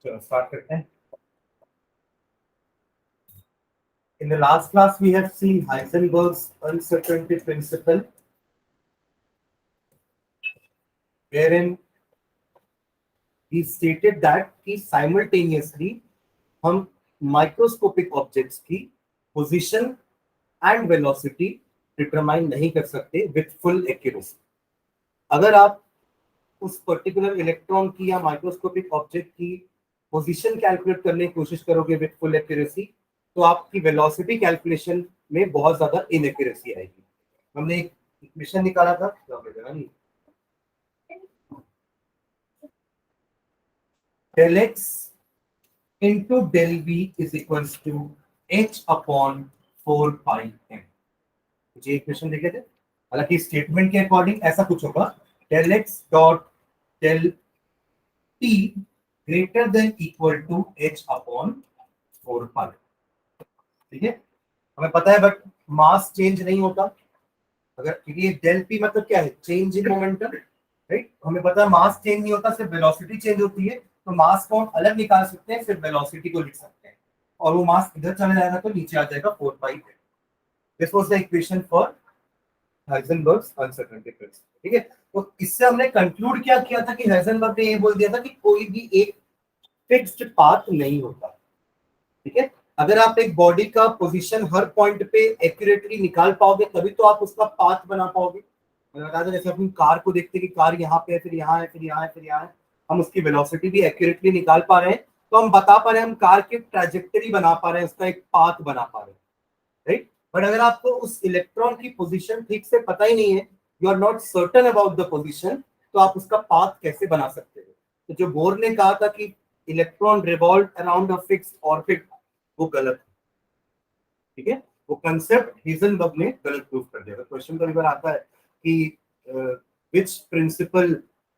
चलो स्टार्ट करते हैं. In the last class, we have seen Heisenberg's uncertainty principle, wherein he stated that कि simultaneously हम microscopic objects की position and velocity determine नहीं कर सकते with full accuracy. अगर आप उस पर्टिकुलर इलेक्ट्रॉन की या माइक्रोस्कोपिक ऑब्जेक्ट की पोजीशन कैलकुलेट करने की कोशिश करोगे विद फुल एक्यूरेसी, तो आपकी वेलोसिटी कैलकुलेशन में बहुत ज्यादा इनएक्यूरेसी आएगी. हमने एक इक्वेशन निकाला था, del x into del v is equals to h upon 4 pi m. ये इक्वेशन देखे थे. हालांकि स्टेटमेंट के अकॉर्डिंग ऐसा कुछ होगा, del x dot del t greater than equal to h upon 4 pi. ठीक है, हमें पता है, बट मास चेंज नहीं होता. अगर ये del p मतलब क्या है, चेंज इन मोमेंटम, राइट. हमें पता है मास चेंज नहीं होता, सिर्फ वेलोसिटी चेंज होती है. तो मास को हम अलग निकाल सकते हैं, सिर्फ वेलोसिटी को लिख सकते हैं, और वो मास इधर चला जाएगा तो नीचे आ जाएगा 4 pi. This was the equation for Heisenberg's uncertainty principle. ठीक है, तो इससे हमने कंक्लूड क्या किया था कि हाइजेनबर्ग ने ये बोल दिया था कि कोई भी एक फिक्स्ड पाथ नहीं होता. ठीक है, अगर आप एक बॉडी का पोजीशन हर पॉइंट पे एक्यूरेटली निकाल पाओगे तभी तो आप उसका पाथ बना पाओगे. मैंने बताया था, जैसे अपनी कार को देखते कि कार यहाँ पे है, फिर यहाँ है, फिर यहाँ है, फिर यहाँ है, हम उसकी वेलोसिटी भी एक्यूरेटली निकाल पा रहे हैं, तो हम बता पा रहे हैं, हम कार की ट्रैजेक्टरी बना पा रहे हैं, उसका एक पाथ बना पा रहे हैं, राइट. बट अगर आपको उस इलेक्ट्रॉन की पोजीशन ठीक से पता ही नहीं है, you are not certain about the position, तो आप उसका पाथ कैसे बना सकते हो. तो जो बोर ने कहा था कि electron revolve around a fixed orbit, वो गलत है. ठीक है, वो कंसेप्ट हाइजेनबर्ग ने गलत प्रूव कर दिया. क्वेश्चन कई बार आता है कि which principle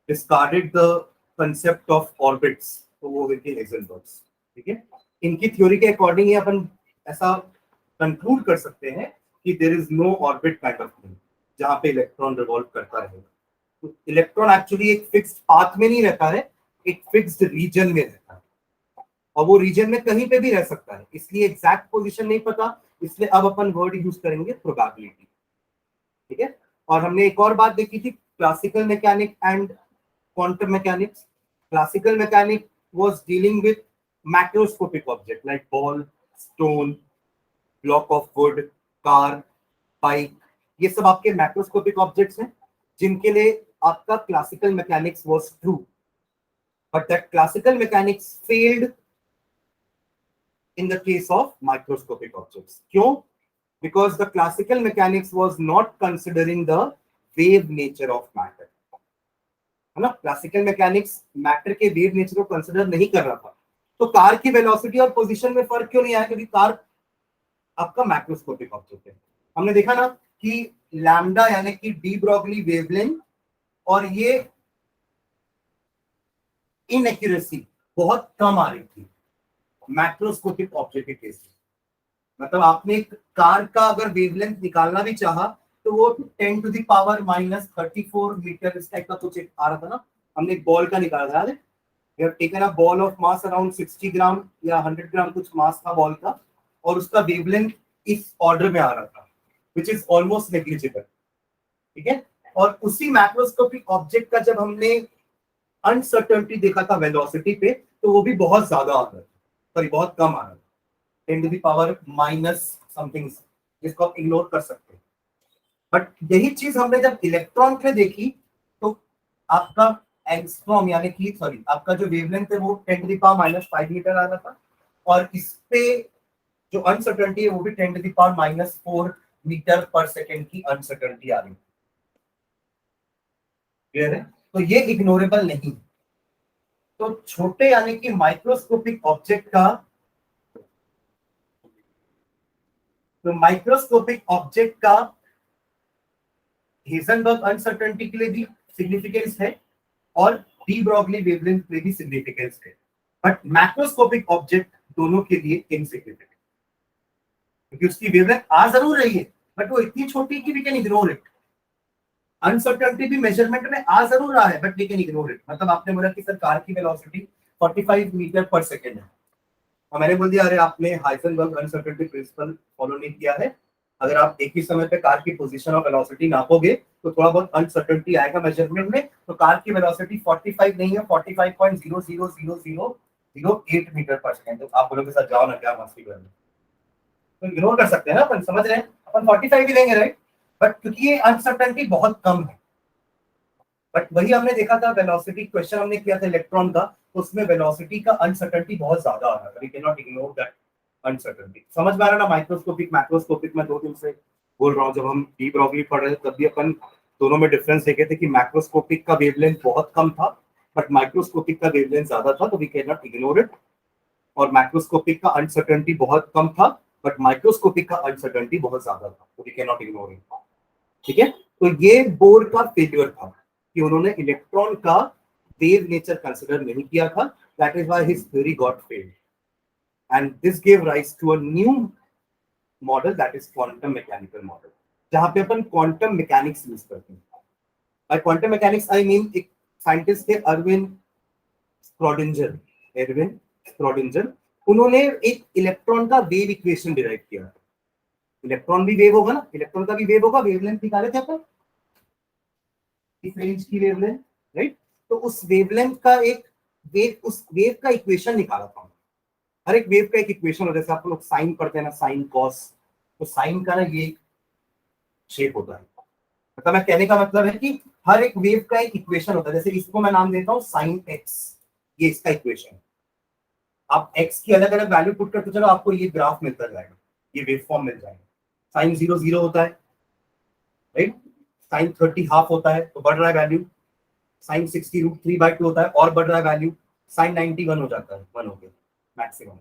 discarded the concept of orbits, तो वो विद हाइजेनबर्ग्स. ठीक है, इनकी थ्योरी के अकॉर्डिंग ही अपन ऐसा कंक्लूड कर सकते हैं कि there is no orbit kind of thing जहां पे इलेक्ट्रॉन रिवॉल्व करता रहेगा. तो इलेक्ट्रॉन एक्चुअली एक फिक्स्ड पाथ में नहीं रहता है, एक फिक्स्ड रीजन में रहता है, और वो रीजन में कहीं पे भी रह सकता है. इसलिए एग्जैक्ट पोजीशन नहीं पता, इसलिए अब अपन वर्ड यूज करेंगे प्रोबेबिलिटी. ठीक है, और हमने एक और बात देखी थी, classical mechanic and quantum mechanics. Classical mechanic was dealing with macroscopic object like ball, stone, block of would, car, bike. ये सब आपके मैक्रोस्कोपिक ऑब्जेक्ट्स हैं जिनके लिए आपका classical mechanics was true. But that classical mechanics failed in the case of microscopic objects. क्यों? Because the classical mechanics was not considering the wave nature of matter. है ना, क्लासिकल मैकेनिक्स मैटर के wave nature को consider नहीं कर रहा था. तो कार की वेलोसिटी और पोजीशन में फर्क क्यों नहीं आया, क्योंकि कार आपका मैक्रोस्कोपिक ऑब्जेक्ट है. हमने देखा ना कि लैम्डा यानी कि डी ब्रॉगली वेवलेंथ और ये इनएक्यूरेसी बहुत कम आ रही थी मैक्रोस्कोपिक ऑब्जेक्ट के केस में. मतलब आपने एक कार का अगर वेवलेंथ निकालना भी चाहा तो वो 10 to the power -34 मीटर इस टाइप का कुछ आ रहा था ना. हमने एक बॉल का निकाला था, we have taken a ball of mass around 60 gram या 100 ग्राम कुछ मास था बॉल का, और उसका वेवलेंथ इस ऑर्डर में आ रहा था, विच इज ऑलमोस्ट नेग्लिजिबल. ठीक है, और उसी मैक्रोस्कोपिक ऑब्जेक्ट का जब हमने अनसर्टेनिटी देखा था वेलोसिटी पे, तो वो भी बहुत ज्यादा आ रहा था, सॉरी बहुत कम आ रहा था, 10 to the power minus something, जिसको आप इग्नोर कर सकते हैं. बट यही चीज हमने जब इलेक्ट्रॉन पे देखी तो आपका एंगस्ट्रॉम यानी कि सॉरी आपका जो वेवलेंथ है वो 10 to the power -5 मीटर आ रहा था, और इस पे जो अनसर्टेनिटी है वो भी 10 to the power -4 मीटर पर सेकेंड की अनसर्टेनिटी आ रही है. क्लियर है? तो ये इग्नोरेबल नहीं. तो छोटे यानी कि माइक्रोस्कोपिक ऑब्जेक्ट का, तो माइक्रोस्कोपिक ऑब्जेक्ट का हाइजेनबर्ग अनसर्टेनिटी के लिए भी सिग्निफिकेंस है और डी ब्रॉगली वेवलेंथ के लिए भी सिग्निफिकेंस है. बट मैक्रोस्कोपिक ऑब्जेक्ट दोनों के लिए इनसिग्निफिकेंट, क्योंकि उसकी वेवलेंथ आ जरूर रही है बट वो इतनी छोटी कि we can ignore it. Uncertainty भी मेजरमेंट में आ जरूर रहा है but we can ignore it. मतलब आपने बोला कि सर कार की वेलोसिटी 45 मीटर पर सेकेंड है। और मैंने बोल दिया अरे आपने हाइसेनबर्ग अनसर्टेनिटी प्रिंसिपल फॉलो नहीं किया है, अगर आप एक ही समय पे कार की पोजीशन और वेलोसिटी नापोगे तो थोड़ा बहुत अनसर्टेनिटी आएगा मेजरमेंट में। तो कार की वेलोसिटी 45 नहीं है, 45.0000008 मीटर पर सेकेंड। तो आप बोलोगे सर जाओ ना, क्या मस्ती कर रहे हो, तो इग्नोर कर सकते हैं ना, अपन समझ रहे हैं, अपन 45 ही लेंगे राइट। बट क्योंकि ये अनसर्टेनिटी बहुत कम है, बट वही हमने देखा था वेलोसिटी क्वेश्चन हमने किया था इलेक्ट्रॉन का, तो उसमें वेलोसिटी का अनसर्टेनिटी बहुत ज्यादा आ रहा है, we can not ignore that uncertainty. समझ में आ रहा है ना, माइक्रोस्कोपिक मैक्रोस्कोपिक में 2 दिन से बोल रहा हूँ, जब हम डी ब्रॉगली पढ़ रहे थे तब भी अपन दोनों में डिफरेंस देखे थे कि मैक्रोस्कोपिक का वेवलेंथ बहुत कम था बट माइक्रोस्कोपिक का वेवलेंथ ज्यादा था, तो we can not ignore it. और मैक्रोस्कोपिक का अनसर्टेनिटी बहुत कम था बट माइक्रोस्कोपिक का अनसर्टेनिटी बहुत ज्यादा था, तो we can not ignore it. ठीक है, तो ये बोर का फेलियर था कि उन्होंने इलेक्ट्रॉन का वेव नेचर कंसिडर नहीं किया था, that is why his theory got failed and this give rise to a new model that is quantum mechanical model, जहां पे अपन क्वांटम मैकेनिक्स यूज करते हैं। By quantum mechanics I mean एक scientist थे एरविन स्क्रॉडिंजर, उन्होंने एक electron का वेव इक्वेशन डिराइव किया। इलेक्ट्रॉन भी वेव होगा ना, इलेक्ट्रॉन का भी वेव होगा, वेवलेंथ निकाले थे अपन, इस रेंज की वेवलेंथ राइट। तो उस वेवलेंथ का एक वेव, उस वेव का इक्वेशन निकाला था। हर एक वेव का एक इक्वेशन होता है, जैसे आप लोग साइन पढ़ते हैं ना, साइन कॉस, तो साइन का ना ये शेप होता है। मतलब मैं कहने का मतलब है कि हर एक वेव का एक इक्वेशन होता है, जैसे इसको मैं नाम देता हूँ साइन एक्स, ये इसका इक्वेशन। आप एक्स की अलग अलग वैल्यू पुट करते चलो, आपको ये ग्राफ मिलता जाएगा, ये वेव फॉर्म मिल जाएगा। साइन 0 0 होता है राइट, साइन 30 हाफ होता है तो बढ़ रहा है वैल्यू, साइन 60√3/2 होता है और बढ़ रहा है वैल्यू, साइन 91 हो जाता है, 1 हो गया मैक्सिमम।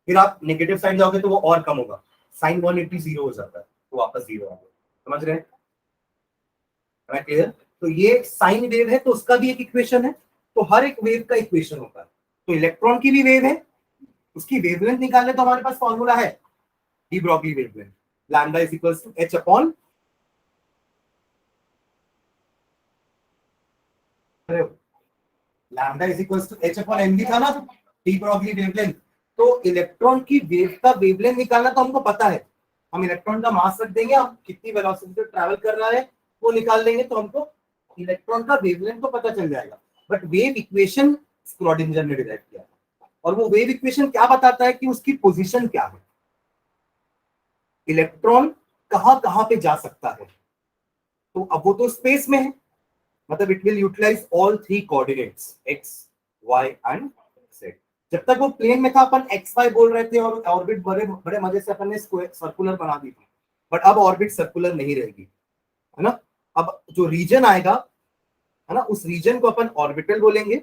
फिर आप नेगेटिव साइड जाओगे तो वो और कम होगा, साइन 180 0 हो जाता है तो वापस 0 आ गया। समझ रहे हैं, क्लियर? तो ये साइन वेव है तो उसका भी एक इक्वेशन है, तो हर एक वेव का इक्वेशन होता है। तो इलेक्ट्रॉन की भी वेव है, उसकी वेवलेंथ निकालने तो हमारे पास फॉर्मूला है, de Broglie wavelength, lambda is equals to h upon lambda is equals to h upon m था ना, डी ब्रॉगली वेवलेंथ। तो इलेक्ट्रॉन की वेव का वेवलेंथ निकालना तो हमको पता है, हम इलेक्ट्रॉन का मास रख देंगे, हम कितनी वेलोसिटी से ट्रैवल कर रहा है वो निकाल लेंगे, तो हमको इलेक्ट्रॉन का वेवलेंथ तो पता चल जाएगा। बट वेव इक्वेशन स्क्रॉडिंजर ने डिराइव किया, और वो वेव इक्वेशन क्या बताता है कि उसकी पोजीशन क्या है, इलेक्ट्रॉन कहां कहां पे जा सकता है। तो अब वो तो स्पेस में है, मतलब it will utilise all 3 coordinates x y and z. जब तक वो प्लेन में था अपन एक्स वाई बोल रहे थे और ऑर्बिट बड़े बड़े मजे से अपन ने सर्कुलर बना दी थी, बट अब ऑर्बिट सर्कुलर नहीं रहेगी, है ना। अब जो रीजन आएगा, है ना, उस रीजन को अपन ऑर्बिटल बोलेंगे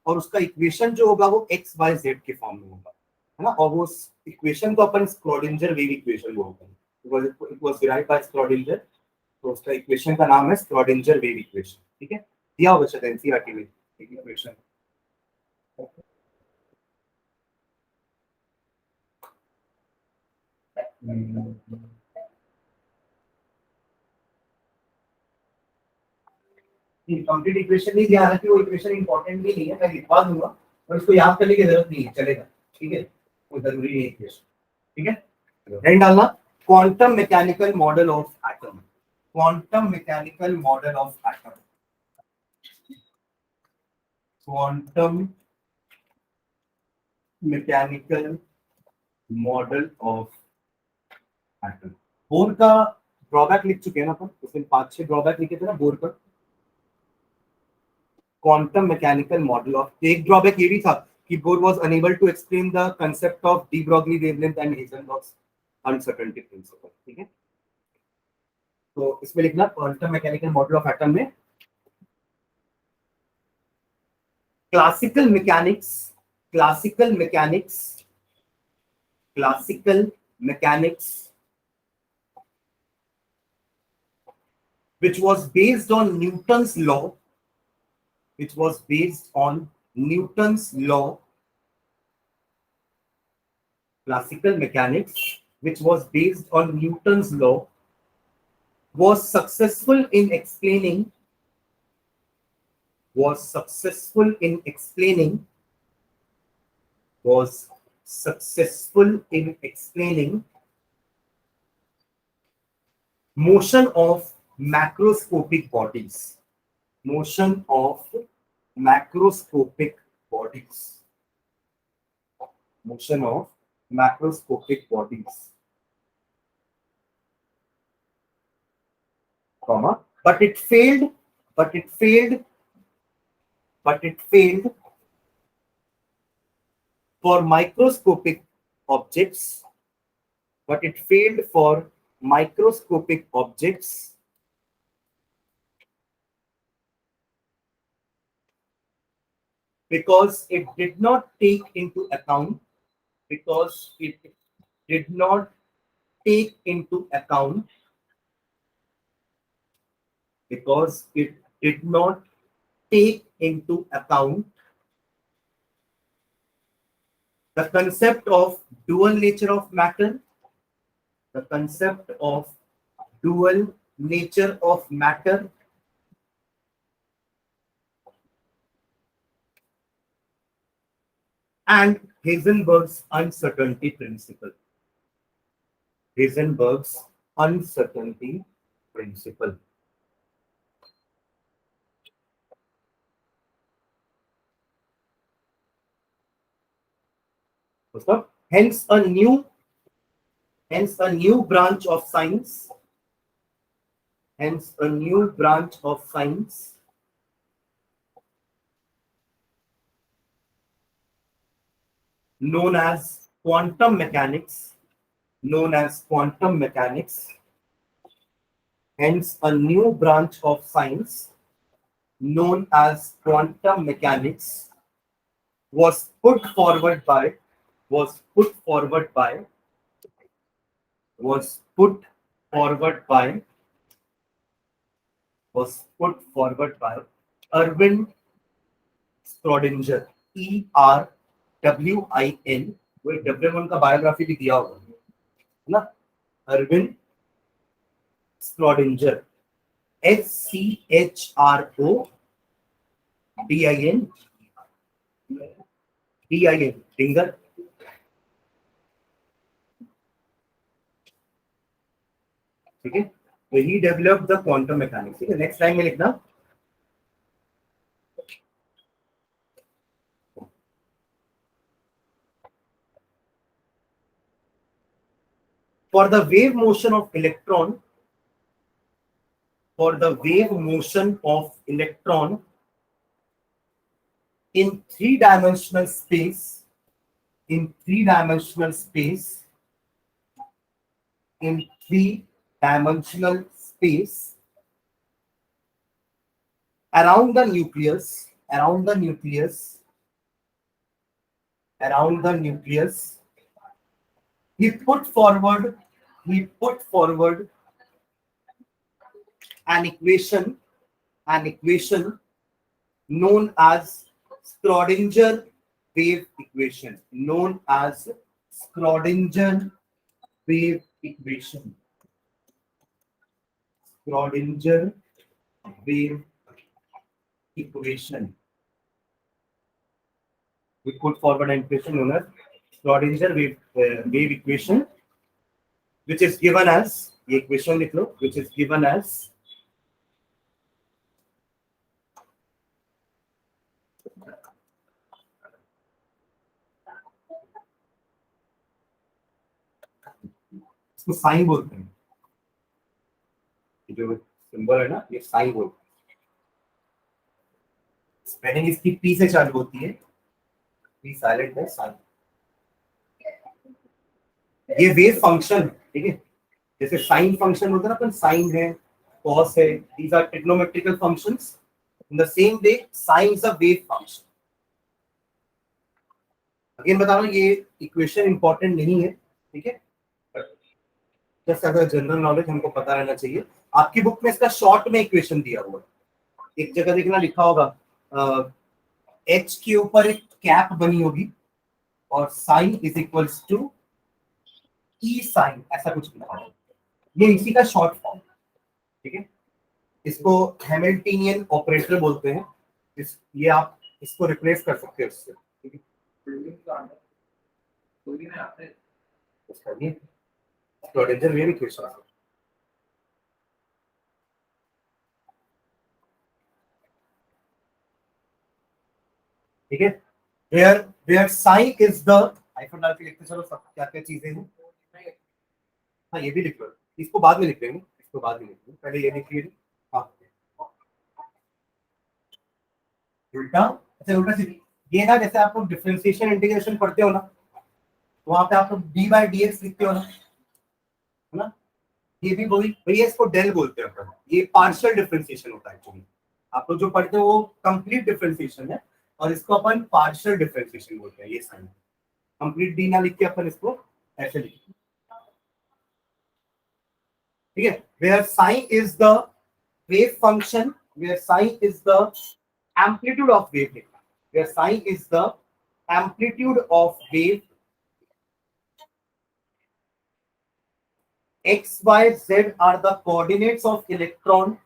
और उसका इक्वेशन जो होगा वो एक्स वाई जेड के फॉर्म में होगा, है ना। और वो इक्वेशन को अपन स्क्रॉडिंजर वेव इक्वेशन बोलते हैं, इट वाज डिराइव्ड बाय स्क्रॉडिंजर, तो उसका इक्वेशन का नाम है स्क्रॉडिंजर वेव इक्वेशन। ठीक है, दिया होगा शायद एनसीईआरटी में इक्वेशन। कंप्लीट इक्वेशन नहीं दिया, हालांकि वो इक्वेशन इंपॉर्टेंट भी नहीं है, मैं लिखवा दूंगा, और इसको याद करने की जरूरत नहीं है, चलेगा। ठीक है, कोई जरूरी नहीं है इक्वेशन। ठीक है, नहीं डालना। Quantum mechanical model of atom, quantum mechanical model of atom, quantum mechanical model of atom. Bore का ड्रॉबैक लिख चुके हैं ना अपन, उसमें 5-6 ड्रॉबैक लिखे थे ना बोर का। क्वांटम मैकेनिकल मॉडल ऑफ, एक ड्रॉबैक ये भी था कि Bohr was unable to explain the concept of de Broglie wavelength and Heisenberg's uncertainty principle. ठीक है, तो इसमें लिखना quantum mechanical model of atom में classical mechanics, classical mechanics, classical mechanics which was based on Newton's law, which was based on Newton's law, classical mechanics, which was based on Newton's law, was successful in explaining was successful in explaining motion of macroscopic bodies. Motion of macroscopic bodies. Motion of macroscopic bodies. Comma. But it failed. But it failed. But it failed for microscopic objects. But it failed for microscopic objects because it did not take into account because it did not take into account because it did not take into account the concept of dual nature of matter, the concept of dual nature of matter, and Heisenberg's uncertainty principle. Heisenberg's uncertainty principle. Hence a new branch of science. Hence a new branch of science known as quantum mechanics. Known as quantum mechanics. Hence a new branch of science known as quantum mechanics was put forward by was put forward by Erwin Schrödinger. ERWIN. वो W1 का biography भी दिया होगा ना, Irwin स्क्रॉडिंजर. SCHRODIN Dingar. ठीक है, तो ही develop the quantum mechanics. ठीक है, नेक्स्ट लाइन में लिखना for the wave motion of electron in three-dimensional space around the nucleus he put forward an equation known as Schrödinger wave equation. Schrödinger wave equation. We put forward an equation known as Schrödinger wave equation, which is given as the equation लिख लो, which is given as इसको sign बोलते हैं. जो symbol है ना, ये sign बोलते हैं. स्पेलिंग इसकी पी से चालू होती है, पी साइलेंट है, साइन. ये वेव फंक्शन, ठीक है, जैसे साइन फंक्शन होता है ना, अपन साइन है, कॉस है, these are trigonometrical functions. In the same way, sine is a wave function. Again बता रहा हूँ, ये इक्वेशन इंपॉर्टेंट नहीं है, ठीक है, जस्ट अगर जनरल नॉलेज हमको पता रहना चाहिए. आपकी बुक में इसका शॉर्ट में इक्वेशन दिया हुआ है. एक जगह देखना लिखा होगा एच के ऊपर एक कैप बनी होगी और psi is equals to E psi, ऐसा कुछ लिखा होगा. ये इसी का शॉर्ट फॉर्म, ठीक है. इसको हैमिल्टनियन ऑपरेटर बोलते हैं. ये आप इसको रिप्लेस कर सकते हो इससे, ठीक है. इसका ये Schrödinger wave equation. ठीक है, where psi is the iPhone डाल के लिखते चलो सब क्या क्या चीजें हैं। हाँ ये भी लिख लो, इसको बाद में लिख लेंगे, इसको बाद में लिख लेंगे, पहले ये लिख लीजिए। हाँ उल्टा, अच्छा उल्टा सीधी, ये ना जैसे आप लोग डिफरेंशिएशन इंटीग्रेशन पढ़ते हो ना, तो वहां पे आप लोग डी बाई डी एक्स लिखते हो ना, है ना, ये भी वही भैया, इसको डेल बोलते हैं अपन, ये पार्शियल डिफरेंशिएशन होता है एक्चुअली। आप लोग जो पढ़ते हो वो कंप्लीट डिफरेंशिएशन है, और इसको अपन पार्शियल डिफरेंशिएशन बोलते हैं। ये साइन कंप्लीट डी ना लिख के अपन इसको ऐसे लिखते हैं, ठीक है। Where psi is the wave function, where psi is the amplitude of wave लिखना, where psi is the amplitude of wave, x y z are the coordinates of electron,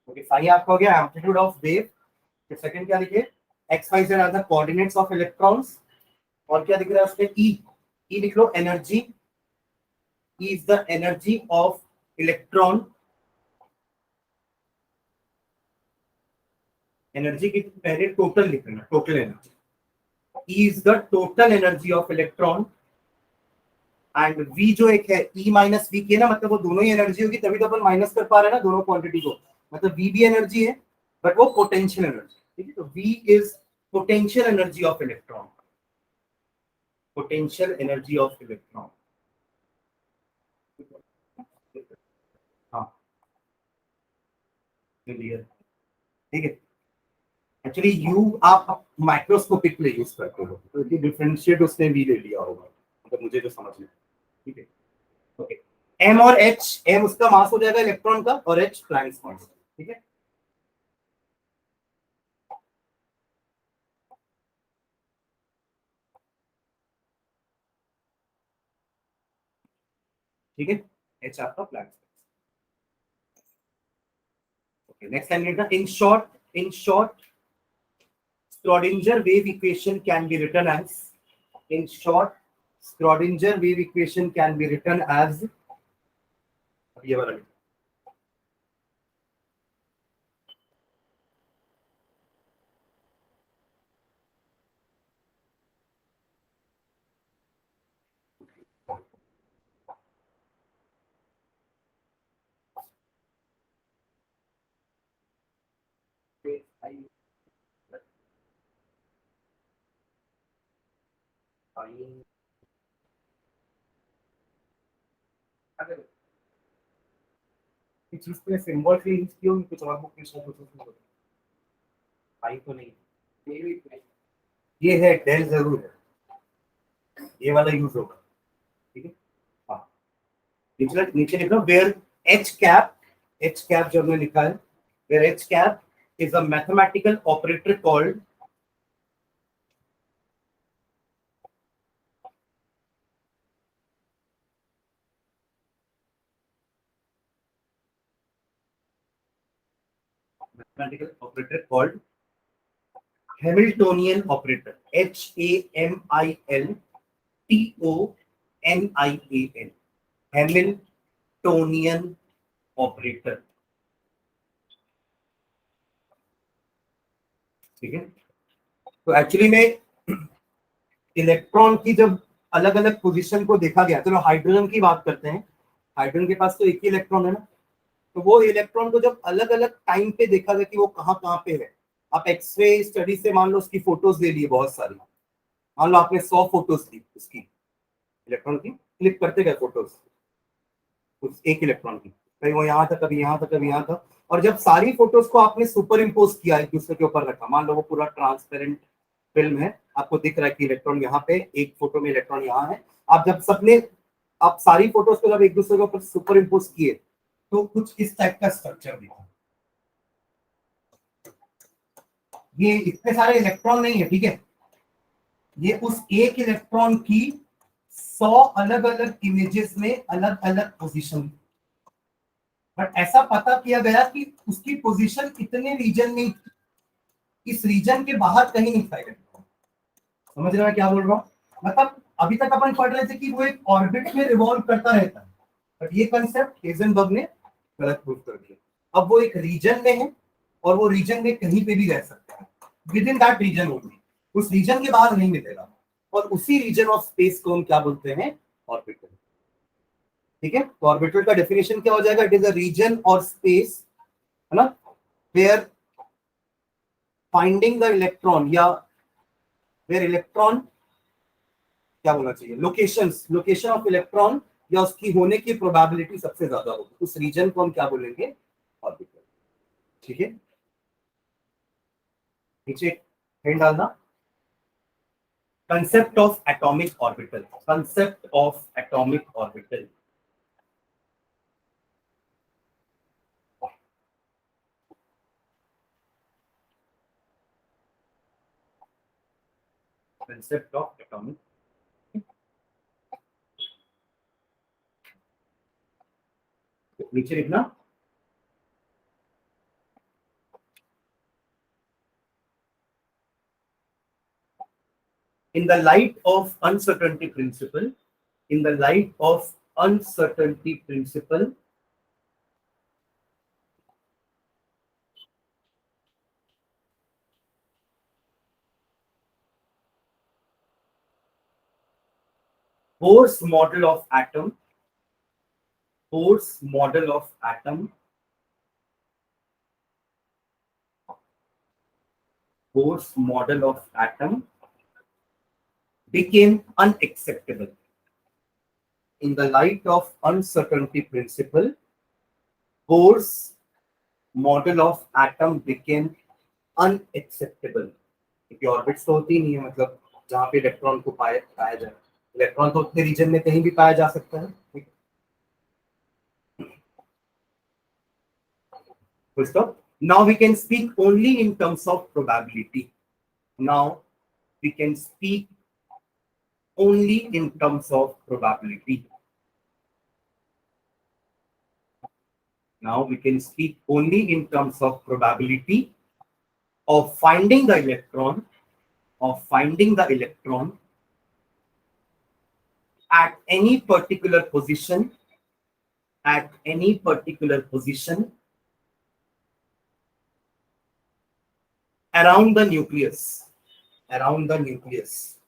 okay, phi आपका हो गया एम्पलीट्यूड ऑफ वेव। फिर second क्या लिखे, x y z are the coordinates of electrons. और क्या दिख रहा है उसके, ई, ई लिख लो, energy, E is the energy of electron. Energy की पहले टोटल लिखना, total energy, E is the total energy of electron. And V जो एक है, ई माइनस वी के ना, मतलब वो दोनों ही एनर्जी होगी, तभी तो अपन माइनस कर पा रहे हैं ना दोनों क्वांटिटी को। मतलब वी भी एनर्जी है बट वो पोटेंशियल एनर्जी, ठीक है। तो V is potential energy of electron, potential energy of electron. हाँ, क्लियर, ठीक है। एक्चुअली यू आप माइक्रोस्कोपिक पे यूज करते हो, तो डिफरेंशिएट उसने भी ले लिया होगा, मतलब मुझे जो समझ में, ठीक है। ओके, एम और एच, एम उसका मास हो जाएगा इलेक्ट्रॉन का, और एच प्लैंक्स मास, ठीक है। ठीक है, एच आपका प्लैंक्स। ओके, नेक्स्ट लाइन लिखना, in short Schrodinger wave equation can be written as, in short, Schrodinger wave equation can be written as, ये वाला इस चीज पे सिंबल से यूज किया, कुछ और बुक के साथ कुछ आई तो नहीं, ये है डेल जरूर है, ये वाला यूज होगा, ठीक है। हाँ, नीचे नीचे लिख लो, where H cap, H cap जो हमने लिखा है, where H cap is a mathematical operator called, mathematical operator called Hamiltonian operator, HAMILTONIAN, Hamiltonian operator, ठीक है। तो एक्चुअली में इलेक्ट्रॉन की जब अलग अलग पोजीशन को देखा गया, चलो हाइड्रोजन की बात करते हैं, हाइड्रोजन के पास तो एक ही इलेक्ट्रॉन है ना, तो वो इलेक्ट्रॉन को जब अलग अलग टाइम पे देखा गया कि वो कहाँ पे है, आप एक्सरे स्टडी से मान लो उसकी फोटोज ले लिए बहुत सारी, मान लो आपने 100 फोटोज ली उसकी, इलेक्ट्रॉन की क्लिक करते गए फोटोज उस एक इलेक्ट्रॉन की, कहीं वो यहाँ था, कभी यहाँ था, कभी यहाँ था, और जब सारी फोटोज को आपने सुपर इम्पोज किया, एक दूसरे के ऊपर रखा, मान लो वो पूरा ट्रांसपेरेंट फिल्म है, आपको दिख रहा है कि इलेक्ट्रॉन यहाँ पे, एक फोटो में इलेक्ट्रॉन यहाँ है, आप जब सबने, आप सारी फोटोज को जब एक दूसरे के ऊपर सुपर इम्पोज किए, तो कुछ इस टाइप का स्ट्रक्चर दिखा। ये इतने सारे इलेक्ट्रॉन नहीं है, ठीक है, ये उस एक इलेक्ट्रॉन की 100 अलग अलग इमेजेस में अलग अलग पोजीशन, बट ऐसा पता किया गया कि उसकी पोजीशन इतने रीजन में, इस रीजन के बाहर कहीं नहीं पाई गई। समझ रहे हो क्या बोल रहा हूँ, मतलब अभी तक अपन पढ़ रहे थे कि वो एक ऑर्बिट में रिवॉल्व करता रहता है, बट ये कंसेप्ट हेजनबर्ग ने गलत प्रूव कर दिया। अब वो एक रीजन में है, और वो रीजन में कहीं पे भी रह सकता है, within that region only, उस रीजन के बाहर नहीं मिलेगा, और उसी रीजन ऑफ स्पेस को हम क्या बोलते हैं, ऑर्बिटल, ठीक है। तो ऑर्बिटल का डेफिनेशन क्या हो जाएगा, इट इज अ रीजन और स्पेस, है ना, वेयर फाइंडिंग द इलेक्ट्रॉन, या वेयर इलेक्ट्रॉन, क्या बोलना चाहिए, लोकेशन ऑफ इलेक्ट्रॉन, या उसकी होने की प्रोबेबिलिटी सबसे ज्यादा होगी, उस रीजन को हम क्या बोलेंगे, ऑर्बिटल, ठीक है। नीचे हेड डालना, concept of atomic orbital, concept of atomic orbital, concept of atomic. नीचे लिखना, in the light of uncertainty principle, in the light of uncertainty principle, Bohr's model of atom, Bohr's model of atom, Bohr's model of atom became unacceptable. In the light of uncertainty principle, Bohr's model of atom became unacceptable. क्योंकि orbits तो होती नहीं है, मतलब जहाँ पे electron को पाया जाए, इलेक्ट्रॉन तो उतने रीजन में कहीं भी पाया जा सकता है. Full stop. Now we can speak only in terms of probability. Now we can speak only in terms of probability. Now we can speak only in terms of probability of finding the electron, of finding the electron at any particular position, at any particular position around the nucleus, around the nucleus,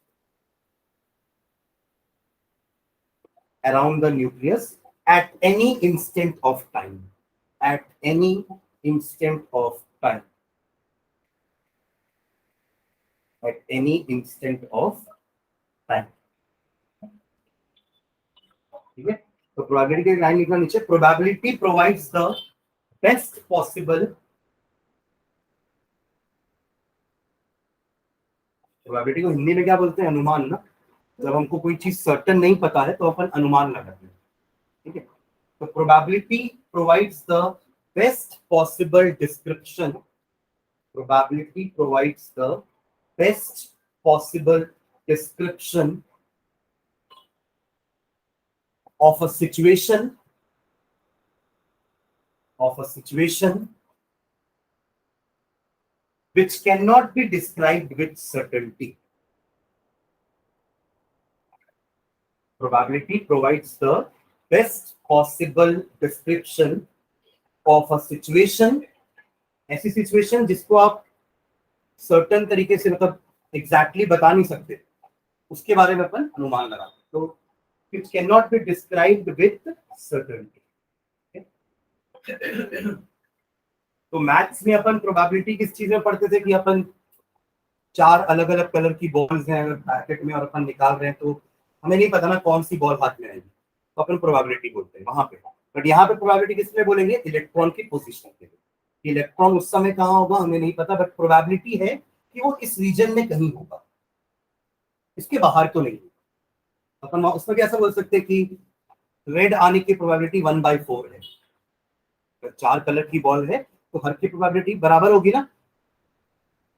around the nucleus at any instant of time, at any instant of time, at any instant of time. ठीक है, तो probability की line लिखना नीचे, probability provides the best possible, probability को हिंदी में क्या बोलते हैं, अनुमान ना. जब हमको कोई चीज सर्टन नहीं पता है तो अपन अनुमान लगाते हैं. ठीक है, तो probability provides the best possible description, probability provides the best possible description of a situation, which cannot be described with certainty. Probability provides the best possible description of a situation, ऐसी सिचुएशन जिसको आप certain तरीके से मतलब exactly बता नहीं सकते, उसके बारे में अपन अनुमान लगाते हैं. तो which cannot be described with certainty. तो मैथ्स में अपन प्रोबेबिलिटी किस चीज में पढ़ते थे कि अपन 4 अलग अलग कलर की बॉल्स हैं अगर पैकेट में और अपन निकाल रहे हैं तो हमें नहीं पता ना कौन सी बॉल हाथ में आएगी, तो अपन प्रोबेबिलिटी बोलते हैं वहां पे. बट यहाँ पे प्रोबेबिलिटी किस में बोलेंगे, इलेक्ट्रॉन की पोजीशन के लिए. इलेक्ट्रॉन उस समय कहाँ होगा हमें नहीं पता, बट प्रोबेबिलिटी है कि वो इस रीजन में कहीं होगा, इसके बाहर तो नहीं. अपन उसमें भी ऐसा बोल सकते हैं कि रेड आने की प्रोबेबिलिटी 1/4 है. अगर 4 कलर की बॉल है तो हर की प्रोबेबिलिटी बराबर होगी ना,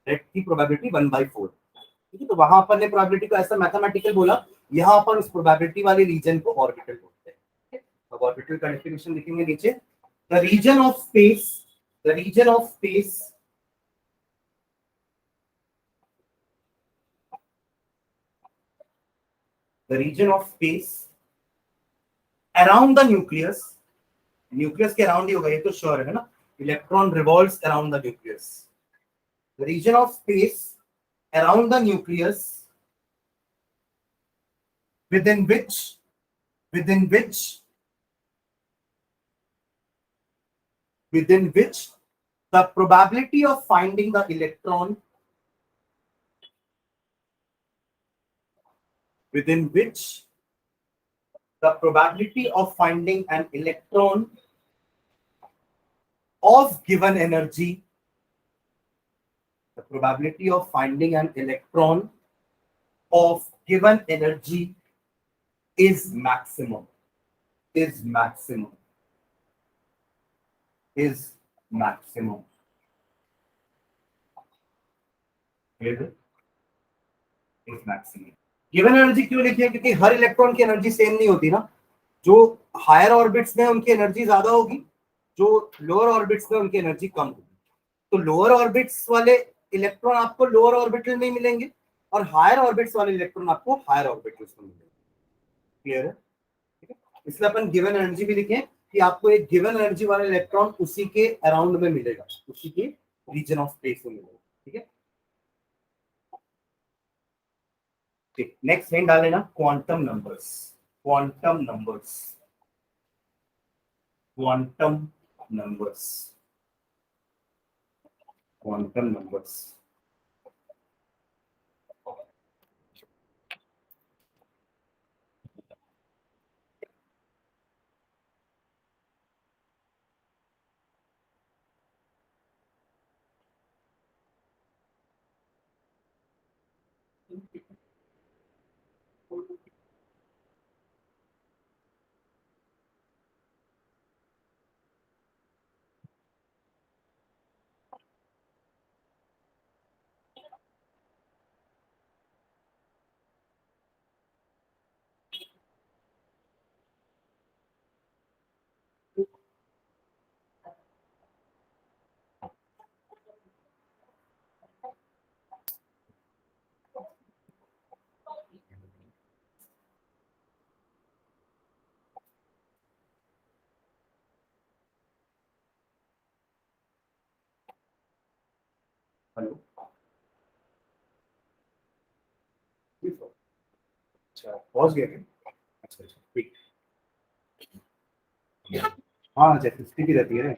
रेड की प्रोबेबिलिटी 1/4. ठीक है, तो वहां अपन ने प्रोबेबिलिटी को ऐसा मैथमेटिकल बोला, यहाँ अपन उस प्रोबेबिलिटी वाले रीजन को ऑर्बिटल बोलते हैं. अब ऑर्बिटल का डेफिनेशन लिखेंगे नीचे, the region of space, the region of space the region of space around the nucleus, nucleus के अराउंड ही होगा ये तो श्योर है ना, electron revolves around the nucleus. The region of space around the nucleus within which the probability of finding the electron, within which the probability of finding an electron of given energy, the probability of finding an electron of given energy is maximum, is maximum, is maximum. Clear? Is maximum. Given energy क्यों लिखी है? क्योंकि हर electron की energy same नहीं होती ना। जो higher orbits में उनकी एनर्जी ज्यादा होगी, जो लोअर ऑर्बिट्स में उनकी एनर्जी कम होगी। तो लोअर ऑर्बिट्स वाले इलेक्ट्रॉन आपको लोअर ऑर्बिटल में मिलेंगे और हायर ऑर्बिट्स वाले इलेक्ट्रॉन आपको हायर ऑर्बिटल्स में मिलेंगे। क्लियर है? ठीक है, इसलिए अपन गिवन एनर्जी भी लिखें कि आपको एक गिवन एनर्जी वाला इलेक्ट्रॉन उसी के अराउंड में मिलेगा, उसी के रीजन ऑफ स्पेस में मिलेगा। ठीक है, ठीक। नेक्स्ट हेड डाल लेना quantum numbers. Quantum numbers, quantum numbers, quantum numbers. Hello, अच्छा पहुंच गए क्या? अच्छा अच्छा, ठीक। हाँ जैसे स्थिति रहती है ना। ओके,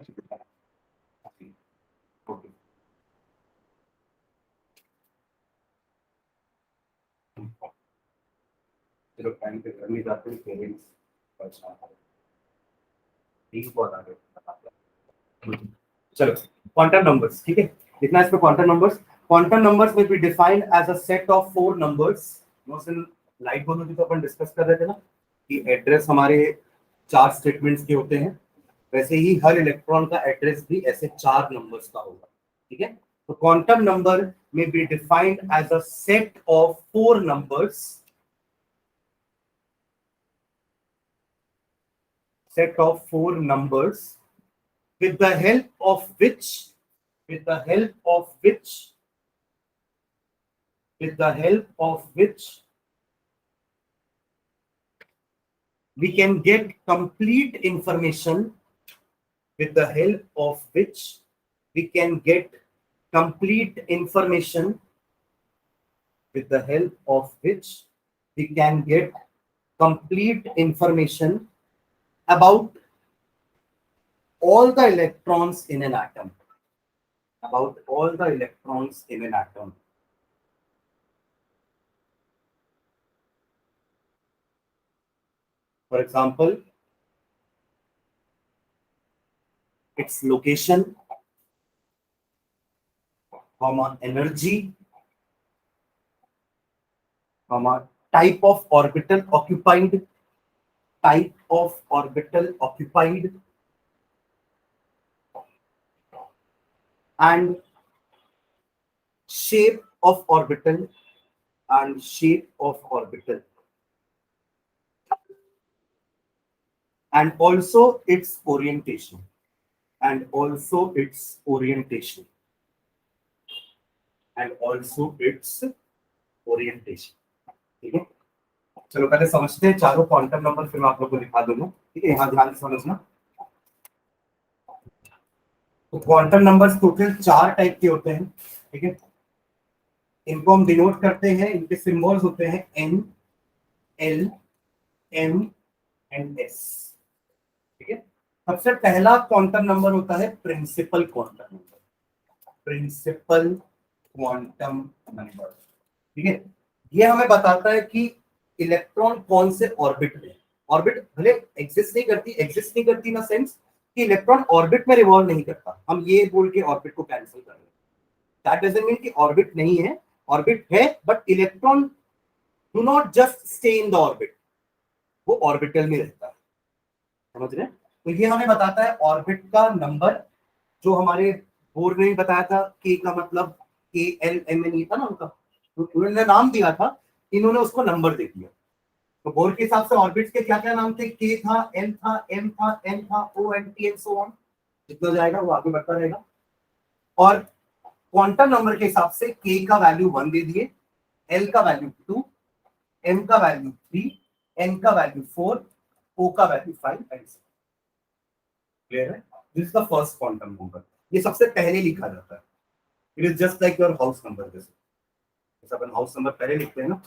चलो टाइम पे घर नहीं जाते हैं, पेरेंट्स परेशान हो रहे हैं। ठीक, बहुत आगे। चलो क्वांटम नंबर्स, ठीक है। लिखना है इस पे क्वांटम नंबर्स। क्वांटम नंबर्स में be defined as a set of four numbers. Light बोलो तो अपन डिस्कस कर रहे थे ना कि एड्रेस हमारे चार स्टेटमेंट्स के होते हैं, वैसे ही हर इलेक्ट्रॉन का एड्रेस भी ऐसे चार नंबर्स का होगा। ठीक है, तो क्वांटम नंबर में be defined as a set of four numbers, set of four numbers with the help of which with the help of which with the help of which we can get complete information with the help of which we can get complete information with the help of which we can get complete information about all the electrons in an atom, about all the electrons in an atom. For example, its location, energy, type of orbital occupied, type of orbital occupied, and shape of orbital, and shape of orbital, and also its orientation, and also its orientation, and also its orientation. ठीक है, चलो पहले समझते हैं चारों quantum number, फिर मैं आप लोग को दिखा दूंगा। ठीक है, यहाँ ध्यान से समझना। तो क्वांटम नंबर्स टोटल चार टाइप के होते हैं। ठीक है, इनको हम डिनोट करते हैं, इनके सिंबल्स होते हैं n, l, m and s. ठीक है, सबसे पहला क्वांटम नंबर होता है principal quantum number, principal quantum number. ठीक है, ये हमें बताता है कि इलेक्ट्रॉन कौन से ऑर्बिट में। ऑर्बिट भले एग्जिस्ट नहीं करती ना सेंस कि इलेक्ट्रॉन ऑर्बिट में रिवॉल्व नहीं करता, हम ये बोल के ऑर्बिट को कैंसिल कर रहे हैं। दैट डजंट मीन कि ऑर्बिट नहीं है, ऑर्बिट है, but electron do not just stay in the orbit, वो ऑर्बिटल में रहता है। समझ रहे हैं? तो ये हमें बताता है ऑर्बिट का नंबर, जो हमारे बोर्ड ने बताया था, के का मतलब के एल एम एन ई था ना उनका। तो उन्होंने नाम दिया था, इन्होंने उसको नंबर दे दिया। तो बोर के हिसाब से ऑर्बिट्स के क्या क्या नाम थे, के था, एल था, एम था, एन था, O N T and so on, जितना जाएगा वो आगे बढ़ता रहेगा। और क्वांटम नंबर के हिसाब से के का वैल्यू 1 दे दिए, एल का वैल्यू 2, एम का वैल्यू 3, एन का वैल्यू 4, ओ का वैल्यू 5 एंड सो। क्लियर है? This is the first quantum number. ये सबसे पहले लिखा जाता है। It is just like your house number. जैसे अपन हाउस नंबर पहले लिखते हैं ना,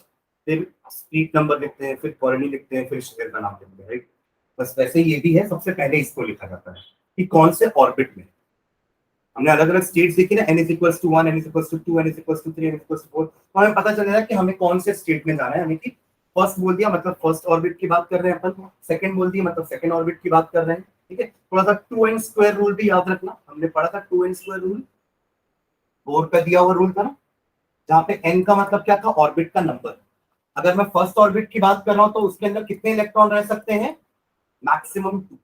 फिर स्ट्रीट नंबर लिखते हैं, फिर कॉलोनी लिखते हैं, फिर शहर का नाम लिखते हैं, राइट? बस वैसे ये भी है, सबसे पहले इसको लिखा जाता है कि कौन से ऑर्बिट में। हमने अलग अलग स्टेट्स देखी ना, n = 1, n = 2, n = 3, n = 4, तो हमें पता चल रहा है कि हमें कौन से स्टेट में जाना है। हमें कि फर्स्ट बोल दिया मतलब फर्स्ट ऑर्बिट की बात कर रहे हैं अपन, सेकंड बोल दिया मतलब सेकंड ऑर्बिट की बात कर रहे हैं। ठीक है, थोड़ा सा 2n² रूल भी याद रखना, हमने पढ़ा था 2n² रूल, बोर का दिया हुआ रूल था ना, जहाँ पे n का मतलब क्या था, ऑर्बिट का नंबर। अगर मैं फर्स्ट ऑर्बिट की बात कर रहा हूं तो उसके अंदर कितने इलेक्ट्रॉन रह सकते हैं, मैक्सिमम 2।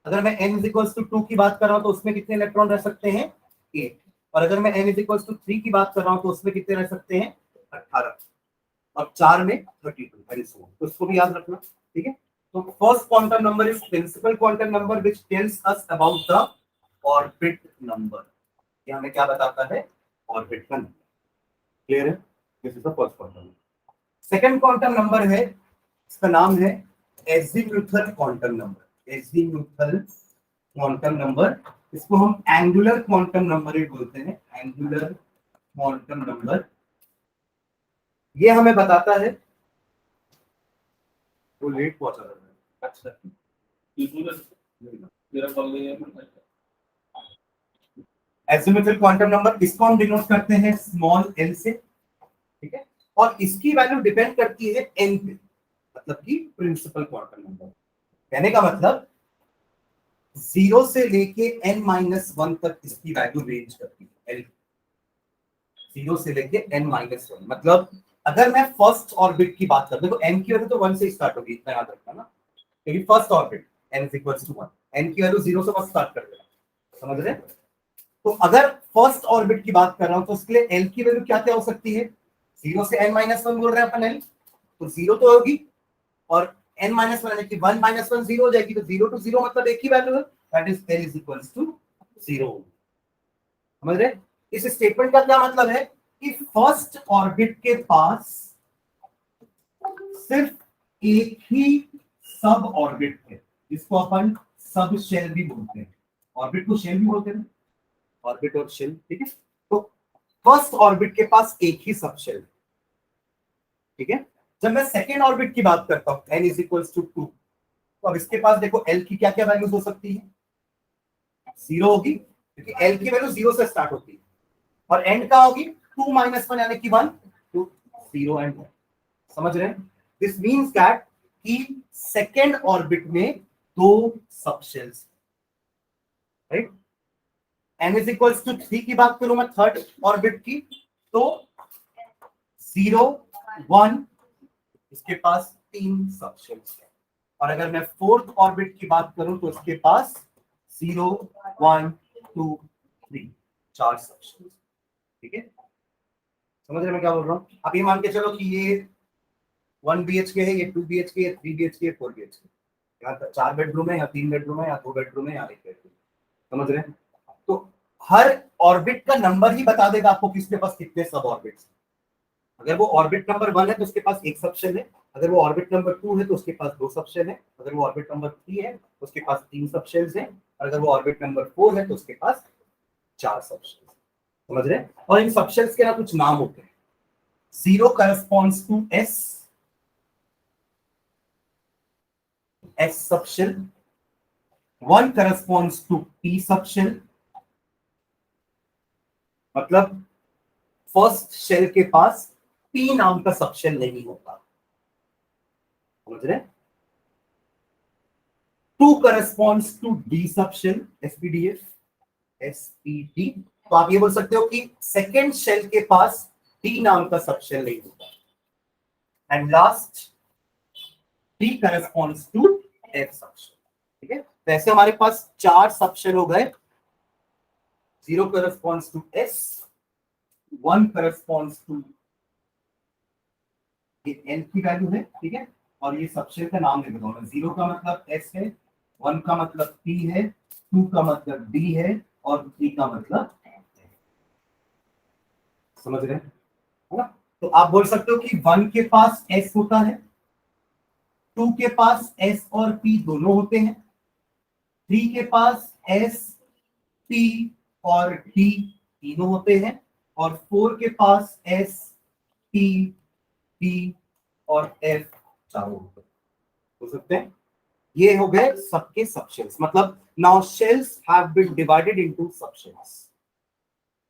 अगर मैं n = 2 की बात कर रहा हूं तो उसमें कितने इलेक्ट्रॉन रह सकते हैं, 8। और अगर मैं n = 3 की बात कर रहा हूं तो उसमें कितने रह सकते हैं, 18। और 4 में 32। तो इसको भी याद रखना। ठीक है, तो first quantum number is principal quantum number which tells us about the orbit number. ये हमें क्या बताता है, ऑर्बिट का नंबर। क्लियर है? This is the first quantum number. Second quantum number है, इसका नाम है azimuthal quantum number. Azimuthal quantum number, इसको हम एंगुलर क्वांटम नंबर ही बोलते हैं, एंगुलर क्वांटम नंबर। ये हमें बताता है, वो लेट पहुंचा था। अच्छा, एजीम्यूथल क्वांटम नंबर, इसको हम डिनोट करते हैं स्मॉल एल से। ठीक है, और इसकी वैल्यू डिपेंड करती है एन पे, मतलब कि प्रिंसिपल क्वांटम नंबर। कहने का मतलब 0 से लेके n-1 तक इसकी वैल्यू रेंज करती है। 0 से लेके n-1, मतलब अगर मैं फर्स्ट ऑर्बिट की बात करता हूं तो n की वैल्यू तो 1 से स्टार्ट होगी, इतना याद रखना ना, क्योंकि फर्स्ट ऑर्बिट n = 1, n की वैल्यू 0 से बस स्टार्ट कर देना, समझ रहे? तो अगर फर्स्ट ऑर्बिट की बात कर रहा हूं तो उसके लिए l की वैल्यू क्या क्या हो सकती है, 0 से n-1 बोल रहे हैं अपन l, तो 0 तो होगी, और n-1 यानी कि 1 - 1 0 हो जाएगी, तो 0 to 0 मतलब एक ही वैल्यू है, दैट इज l = 0। समझ रहे? इस स्टेटमेंट का क्या मतलब है कि फर्स्ट ऑर्बिट के पास सिर्फ एक ही सब ऑर्बिट है, जिसको अपन सब शेल भी बोलते हैं। ऑर्बिट को शेल भी बोलते हैं, ऑर्बिट और शेल। ठीक है, तो फर्स्ट ऑर्बिट के पास एक ही सब शेल। ठीक है, जब मैं सेकेंड ऑर्बिट की बात करता हूं n = 2, तो अब इसके पास देखो l की क्या क्या वैल्यूज हो सकती है, 0 होगी, क्योंकि l की वैल्यू 0 से स्टार्ट होती है, और एंड का होगी 2 - 1 यानी कि 1, तो 0 एंड 1। समझ रहे हैं? दिस मींस दैट कि सेकेंड ऑर्बिट में 2 सबशेल्स, राइट? n = 3 की बात करूं मैं थर्ड ऑर्बिट की, तो 0 1, इसके पास 3 सबशेल्स है। और अगर मैं फोर्थ ऑर्बिट की बात करूं तो इसके पास 0 1 2 3 4 सबशेल्स। ठीक है, समझ रहे मैं क्या बोल रहा हूँ? आप ये मान के चलो कि ये 1 BHK है, ये 2 BHK है, 3 BHK, 4 BHK, यहाँ 4 बेडरूम है, या 3 बेडरूम है, या 2 बेडरूम है, या 1 बेडरूम। समझ रहे हैं? तो हर ऑर्बिट का नंबर ही बता देगा आपको कि इसके पास कितने सब ऑर्बिट्स। अगर वो ऑर्बिट नंबर 1 है तो उसके पास एक सबशेल है, अगर वो ऑर्बिट नंबर 2 है तो उसके पास 2 सबशेल है, अगर वो ऑर्बिट नंबर 3 है तो उसके पास 3 सबशेल्स हैं, और अगर वो ऑर्बिट नंबर 4 है तो उसके पास 4 सबशेल्स। समझ रहे हैं? और इन सबशेल्स के ना कुछ नाम होते हैं। 0 corresponds to S subshell, 1 corresponds to P subshell, मतलब फर्स्ट शेल के पास P नाम का सबशेल नहीं होता। समझ रहे? 2 corresponds to D subshell, SPDF, SPD। तो आप ये बोल सकते हो कि सेकेंड शेल के पास D नाम का सबशेल नहीं होता। And last D corresponds to F subshell. ठीक है, तो ऐसे हमारे पास 4 सबशेल हो गए। 0 corresponds to S, 1 corresponds to ये एल की वैल्यू है, ठीक है, और ये सबशेल का नाम लिख दो मैं। 0 का मतलब एस है, 1 का मतलब पी है, 2 का मतलब डी है, और 3 का मतलब समझ रहे हैं, है ना? तो आप बोल सकते हो कि 1 के पास एस होता है, 2 के पास एस और पी दोनों होते हैं, 3 के पास एस पी और डी तीनों होते हैं, और 4 के पास एस पी डी और एफ चारों होते हैं। हो सकते हैं ये हो गए सबके सबशेल्स, मतलब now shells have been divided into subshells.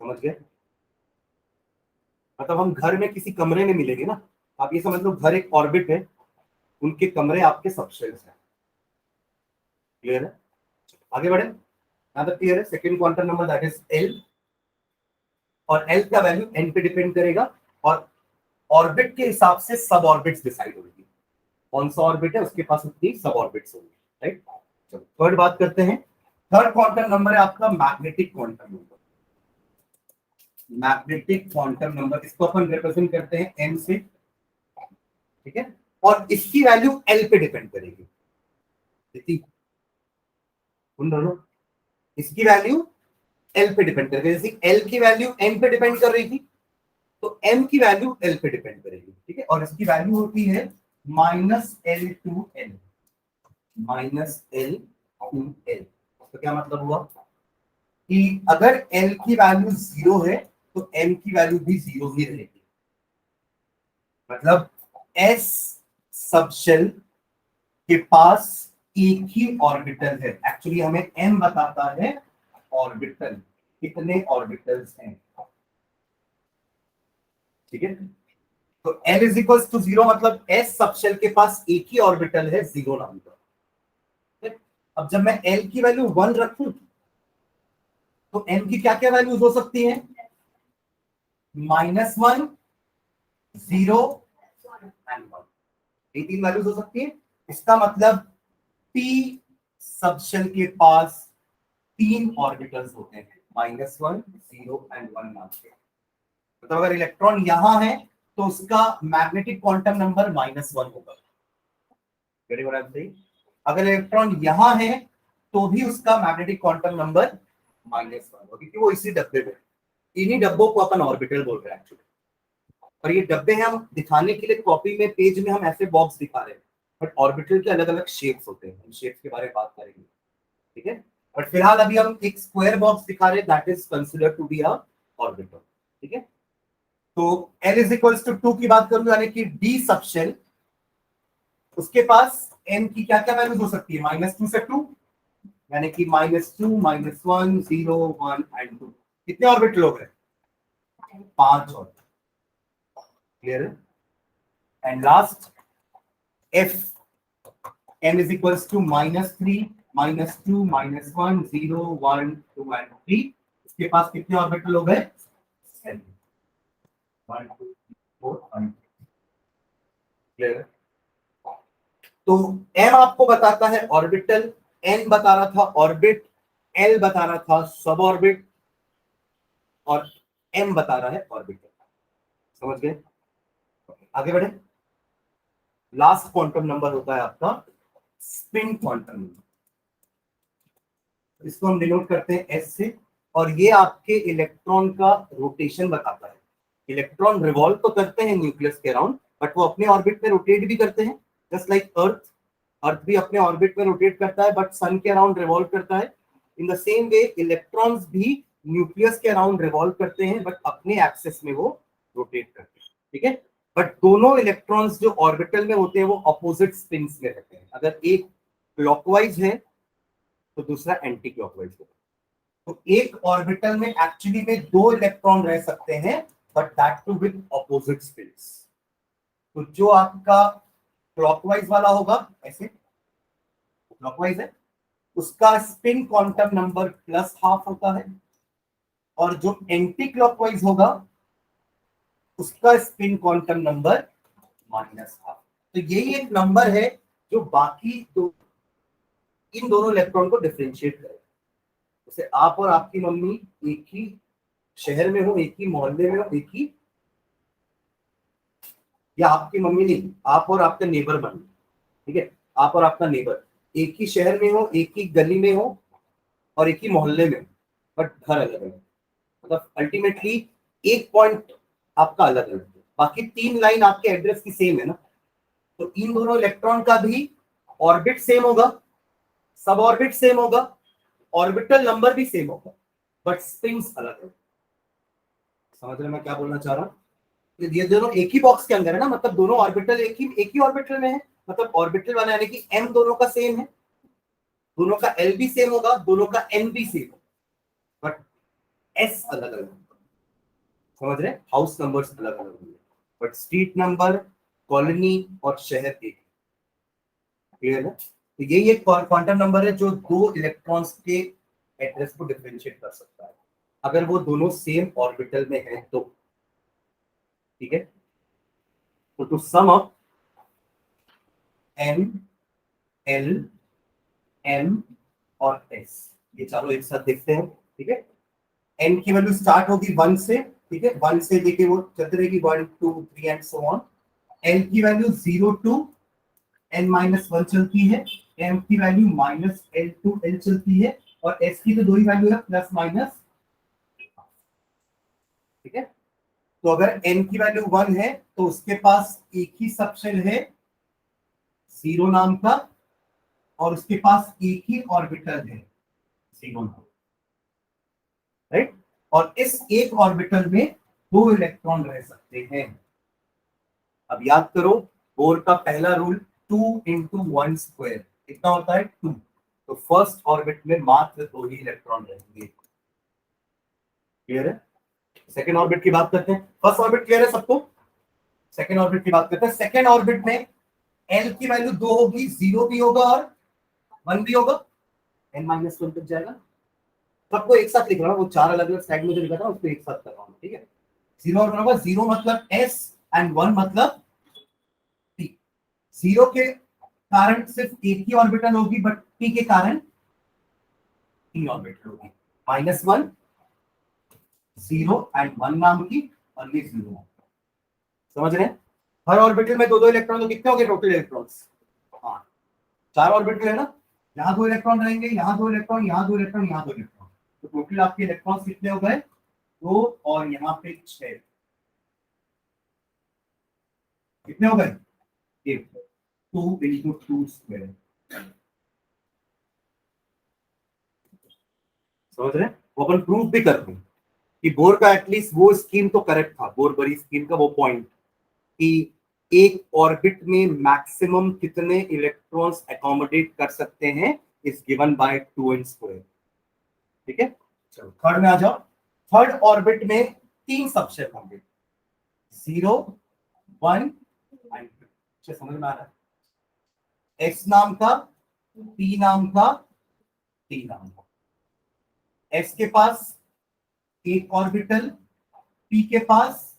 समझ गए? मतलब हम घर में किसी कमरे में मिलेंगे ना, आप ये समझ लो घर एक ऑर्बिट है, उनके कमरे आपके सबशेल्स हैं। क्लियर है? आगे बढ़े, यहां तक क्लियर है? Second quantum number that is L, और एल का वैल्यू एन पे डिपेंड करेगा, और ऑर्बिट के हिसाब से सब ऑर्बिट्स डिसाइड होगी, कौन सा ऑर्बिट है उसके पास उतनी सब ऑर्बिट्स होंगी, राइट? चलो थर्ड बात करते हैं। थर्ड क्वांटम नंबर है आपका magnetic quantum number. Magnetic quantum number, इसको अपन रिप्रेजेंट करते हैं एन से, ठीक है, और इसकी वैल्यू एल पे डिपेंड करेगी। सुन रहे हो? इसकी वैल्यू एल पे डिपेंड करेगी, जैसे एल की वैल्यू एन पे डिपेंड कर रही थी, तो एम की वैल्यू एल पे डिपेंड करेगी, ठीक है, और इसकी वैल्यू होती है minus L two L, minus L two L. तो क्या मतलब हुआ कि अगर एल की वैल्यू 0 है तो एम की वैल्यू भी 0 ही रहेगी, मतलब एस सबशेल के पास एक ही ऑर्बिटल है। एक्चुअली हमें एम बताता है ऑर्बिटल, कितने ऑर्बिटल्स हैं, ठीक है। तो L इज इक्वल टू 0, मतलब S सबशेल के पास एक ही ऑर्बिटल है 0 नाम का। अब जब मैं L की वैल्यू 1 रखूं तो M की क्या क्या वैल्यूज हो सकती हैं? -1, 0 एंड 1, ये 3 वैल्यूज हो सकती है। इसका मतलब P सबशेल के पास 3 ऑर्बिटल्स होते हैं, -1, 0 एंड 1 नाम के। मतलब अगर इलेक्ट्रॉन यहां है तो उसका मैग्नेटिक क्वांटम नंबर -1 होगा। अगर इलेक्ट्रॉन यहां है तो भी उसका मैग्नेटिक क्वांटम नंबर -1 होगा, क्योंकि वो इसी डब्बे में, इन्हीं डब्बों को अपन ऑर्बिटल बोल रहे हैं एक्चुअली। और ये डब्बे हैं, हम दिखाने के लिए कॉपी में पेज में हम ऐसे बॉक्स दिखा रहे हैं, बट ऑर्बिटल के अलग अलग शेप्स होते हैं, हम शेप्स के बारे में बात करेंगे, ठीक है। बट फिलहाल अभी हम एक स्क्वायर बॉक्स दिखा रहे हैं, that is consider to be a orbital, ठीक है। तो L इज इक्वल्स टू 2 की बात करूं, यानी कि डी सबशेल, उसके पास n की क्या क्या वैल्यूज हो सकती है? -2 से 2, यानी कि -2, -1, 0, 1 एंड 2। कितने ऑर्बिटल हो गए? 5 ऑर्बिटल। क्लियर है? And last F, n is equals to -3, -2, -1, 0, 1, 2 and 3। इसके पास कितने ऑर्बिटल हो गए? 7, 1, 2, 3, 4 5। क्लियर है? तो m आपको बताता है ऑर्बिटल, n बता रहा था ऑर्बिट, l बता रहा था सब ऑर्बिट, और m बता रहा है ऑर्बिटल। समझ गए? आगे बढ़े। लास्ट क्वांटम नंबर होता है आपका स्पिन क्वांटम नंबर, इसको हम डिनोट करते हैं s से, और ये आपके इलेक्ट्रॉन का रोटेशन बताता है। इलेक्ट्रॉन रिवॉल्व तो करते हैं न्यूक्लियस के अराउंड, बट वो अपने ऑर्बिट में रोटेट भी करते हैं, जस्ट लाइक अर्थ। अर्थ भी अपने ऑर्बिट में रोटेट करता है, बट सन के अराउंड रिवॉल्व करता है। In the same way electrons भी न्यूक्लियस के अराउंड रिवॉल्व करते हैं, बट अपने एक्सिस में वो रोटेट करते हैं, ठीक है। बट दोनों इलेक्ट्रॉन्स जो ऑर्बिटल में होते हैं वो अपोजिट स्पिन्स में रहते हैं। अगर एक क्लॉकवाइज है तो दूसरा एंटी क्लॉकवाइज होगा। तो एक ऑर्बिटल में एक्चुअली में 2 इलेक्ट्रॉन रह सकते हैं, but that too with opposite spins. तो जो आपका क्लॉकवाइज वाला होगा, ऐसे क्लॉकवाइज है, उसका स्पिन क्वांटम नंबर +12 होता है, और जो एंटी क्लॉकवाइज होगा उसका स्पिन क्वांटम नंबर -12। तो यही एक नंबर है जो बाकी दो, इन दोनों इलेक्ट्रॉन को डिफरेंशिएट करेगा। जैसे आप और आपकी मम्मी एक ही शहर में हो, एक ही मोहल्ले में हो, एक ही या आपकी मम्मी नहीं, आप और आपका नेबर बन, ठीक है, आप और आपका नेबर एक ही शहर में हो, एक ही गली में हो और एक ही मोहल्ले में, बट घर अलग अलग, मतलब अल्टीमेटली एक पॉइंट आपका अलग अलग है, बाकी 3 लाइन आपके एड्रेस की सेम है ना। तो इन दोनों इलेक्ट्रॉन का भी ऑर्बिट सेम होगा, सब ऑर्बिट सेम होगा, ऑर्बिटल नंबर भी सेम होगा, बट स्पिन्स अलग है। समझ रहे मैं क्या बोलना चाह रहा हूँ? ये दोनों एक ही बॉक्स के अंदर है ना, मतलब दोनों ऑर्बिटल एक ही ऑर्बिटल में है, मतलब ऑर्बिटल वाला यानी कि m दोनों का सेम है, दोनों का l भी सेम होगा, दोनों का n भी सेम होगा, बट s अलग अलग होगा। समझ रहे, हाउस नंबर्स अलग अलग होंगे, बट स्ट्रीट नंबर, कॉलोनी और शहर एक। क्लियर है? तो यही एक क्वांटम नंबर है जो दो इलेक्ट्रॉन्स के एड्रेस को डिफरेंशिएट कर सकता है, अगर वो दोनों सेम ऑर्बिटल में है तो। ठीक है, तो to sum up n, l, m और s, ये चारों एक साथ देखते हैं। ठीक है, n की वैल्यू स्टार्ट होगी 1 से, ठीक है, 1 से लेके वो चलती रहेगी 1 2 3 एंड सो ऑन। l की वैल्यू 0 टू n-1 चलती है, m की वैल्यू -l टू l चलती है, और s की तो दो ही वैल्यू है, प्लस माइनस। ठीक है, तो अगर n की वैल्यू 1 है तो उसके पास एक ही सबशेल है 0 नाम का, और उसके पास एक ही ऑर्बिटल है 0 नाम, राइट। और इस एक ऑर्बिटल में दो इलेक्ट्रॉन रह सकते हैं। अब याद करो, बोर का पहला रूल 2 इंटू 1 स्क्वायर कितना होता है 2, तो फर्स्ट ऑर्बिट में मात्र दो ही इलेक्ट्रॉन रहेंगे। क्लियर है? सेकेंड ऑर्बिट की बात करते हैं, फर्स्ट ऑर्बिट क्लियर है सबको, सेकेंड ऑर्बिट की बात करते हैं। सेकेंड ऑर्बिट में एल की वैल्यू 2 होगी, 0 भी होगा और 1 भी होगा, n-1 तक जाएगा। सबको एक साथ लिख रहा हूँ, वो चार अलग अलग साइड में जो लिखा था उसको एक साथ कर रहा हूँ। ठीक है, 0 और 1 होगा, 0 मतलब s एंड 1 मतलब t। 0 के कारण सिर्फ एक ही ऑर्बिटल होगी, बट t के कारण 3 ऑर्बिटल होगी, -1, 0 एंड 1 नाम की, और ये 0। समझ रहे हैं? हर ऑर्बिटल में दो दो इलेक्ट्रॉन, तो कितने हो गए टोटल इलेक्ट्रॉन्स? हाँ, 4 ऑर्बिटल है ना, यहाँ दो इलेक्ट्रॉन रहेंगे, यहाँ दो इलेक्ट्रॉन, यहाँ दो इलेक्ट्रॉन, यहाँ दो इलेक्ट्रॉन, तो टोटल आपके इलेक्ट्रॉन्स कितने हो गए? 2, और यहाँ पे 6, कितने हो गए? 2 इंटू 2 स्क्वायर। समझ रहे हैं? वो अपन प्रूफ भी करते हैं कि बोर का एटलीस्ट वो स्कीम तो करेक्ट था, बोर बरी स्कीम का वो पॉइंट कि एक ऑर्बिट में मैक्सिमम कितने इलेक्ट्रॉन्स अकोमोडेट कर सकते हैं is given by 2n square. ठीक है, चलो थर्ड में आ जाओ। थर्ड ऑर्बिट में 3 सबशेल होंगे, 0 1 एंड 2। समझ में आ रहा है? x नाम का, p नाम का, t नाम का। x के पास एक ऑर्बिटल, p के पास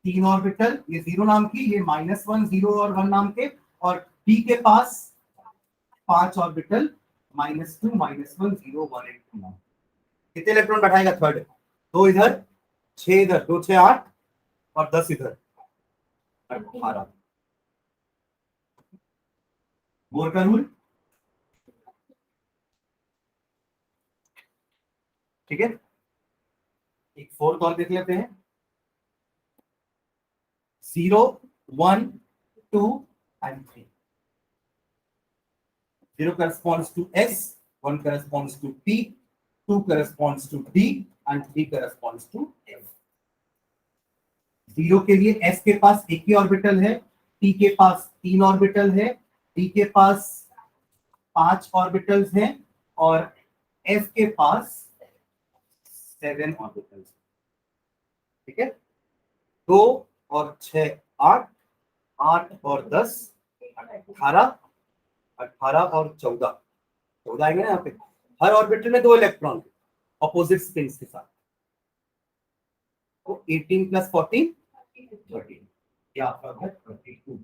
3 ऑर्बिटल, ये 0 नाम की, ये -1 0 और 1 नाम के, और p के पास 5 ऑर्बिटल, -2 -1 0 1 8 2 नाम। कितने इलेक्ट्रॉन बैठाएगा थर्ड? 2 इधर, 6 इधर, 2 6 8, और 10 इधर, 18। बोर का रूल। ठीक है, एक फोर्थ और देख लेते हैं, 0 1 2 and 3। 0 corresponds to s, 1 corresponds to p, 2 corresponds to d and 3 corresponds to f। 0 के लिए s के पास एक ही ऑर्बिटल है, p के पास 3 ऑर्बिटल है, d के पास 5 ऑर्बिटल्स हैं, और f के पास 7 ऑर्बिटल्स। ठीक है, 2 और 6 8, 8 और 10 18, 18 और 14, 14 आएंगे ना यहाँ पे। हर ऑर्बिटल में 2 इलेक्ट्रॉन ऑपोजिट स्पिन्स के साथ, तो 18 प्लस 14 13, ये आपका है 32,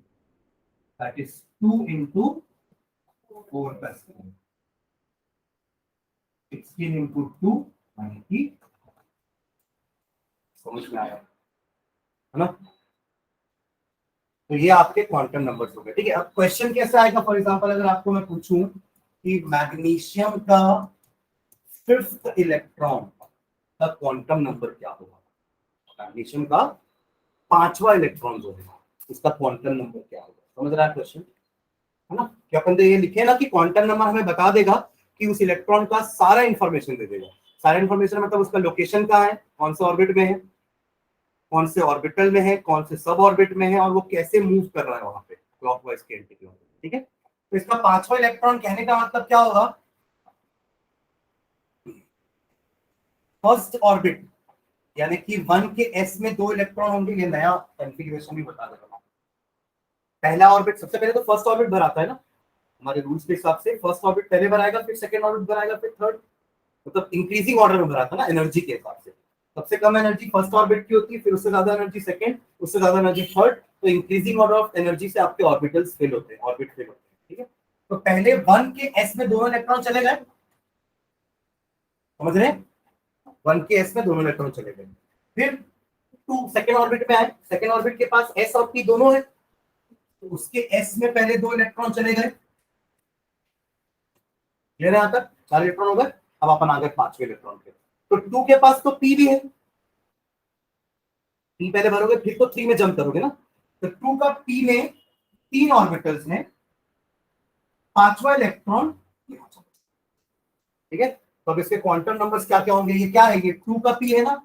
that is 2 into 4 plus 16 into 2 90। समझ में आया है ना? तो ये आपके क्वांटम नंबर्स हो गए, ठीक है। अब क्वेश्चन कैसे आएगा, फॉर एग्जांपल अगर आपको मैं पूछूं कि मैग्नीशियम का 5th इलेक्ट्रॉन का क्वांटम नंबर क्या होगा, मैग्नीशियम का 5वां इलेक्ट्रॉन जो है उसका क्वांटम नंबर क्या होगा, समझ रहा है क्वेश्चन, है ना। कि अपन तो ये लिखे ना कि क्वांटम नंबर हमें बता देगा कि उस इलेक्ट्रॉन का सारा इंफॉर्मेशन दे देगा। सारा इंफॉर्मेशन मतलब उसका लोकेशन कहाँ है, कौन से ऑर्बिट में है, कौन से ऑर्बिटल में है, कौन से सब ऑर्बिट में है, और वो कैसे मूव कर रहा है वहां पे क्लॉकवाइज के एंटी क्लॉकवाइज, ठीक है। तो इसका 5वां इलेक्ट्रॉन कहने का मतलब क्या होगा, फर्स्ट ऑर्बिट, यानी कि 1 के एस में 2 इलेक्ट्रॉन होंगे, ये नया कॉन्फ़िगरेशन भी बता देगा। पहला ऑर्बिट सबसे पहले तो फर्स्ट ऑर्बिट भराता है ना, हमारे रूल्स के हिसाब से फर्स्ट ऑर्बिट पहले भराएगा, फिर सेकंड ऑर्बिट भराएगा, फिर थर्ड, मतलब इंक्रीजिंग ऑर्डर में भराता है ना एनर्जी के हिसाब से। सबसे कम एनर्जी फर्स्ट ऑर्बिट की होती है, फिर उससे ज्यादा एनर्जी सेकंड, उससे ज्यादा एनर्जी थर्ड, तो इंक्रीजिंग ऑर्डर ऑफ एनर्जी से आपके ऑर्बिटल्स फिल होते हैं, ऑर्बिट फिल होते हैं, ठीक है। तो पहले 1 के एस में दोनों इलेक्ट्रॉन चले गए, समझ रहे हैं, 1 के एस में दोनों इलेक्ट्रॉन चले गए। फिर 2 सेकंड ऑर्बिट में आए, सेकंड ऑर्बिट के पास एस और पी दोनों है, तो उसके एस में पहले 2 इलेक्ट्रॉन चले गए, क्लियर है, यहां तक 4 इलेक्ट्रॉन हो गए। अब अपन आ गए 5वें इलेक्ट्रॉन के, तो 2 के पास तो पी भी है, पी पहले भरोगे फिर तो 3 में जंप करोगे ना, तो 2 का पी में 3 ऑर्बिटल्स हैं, 5वां इलेक्ट्रॉन, ठीक है। तो अब इसके क्वांटम नंबर्स क्या क्या होंगे, ये क्या है, ये 2 का पी है ना,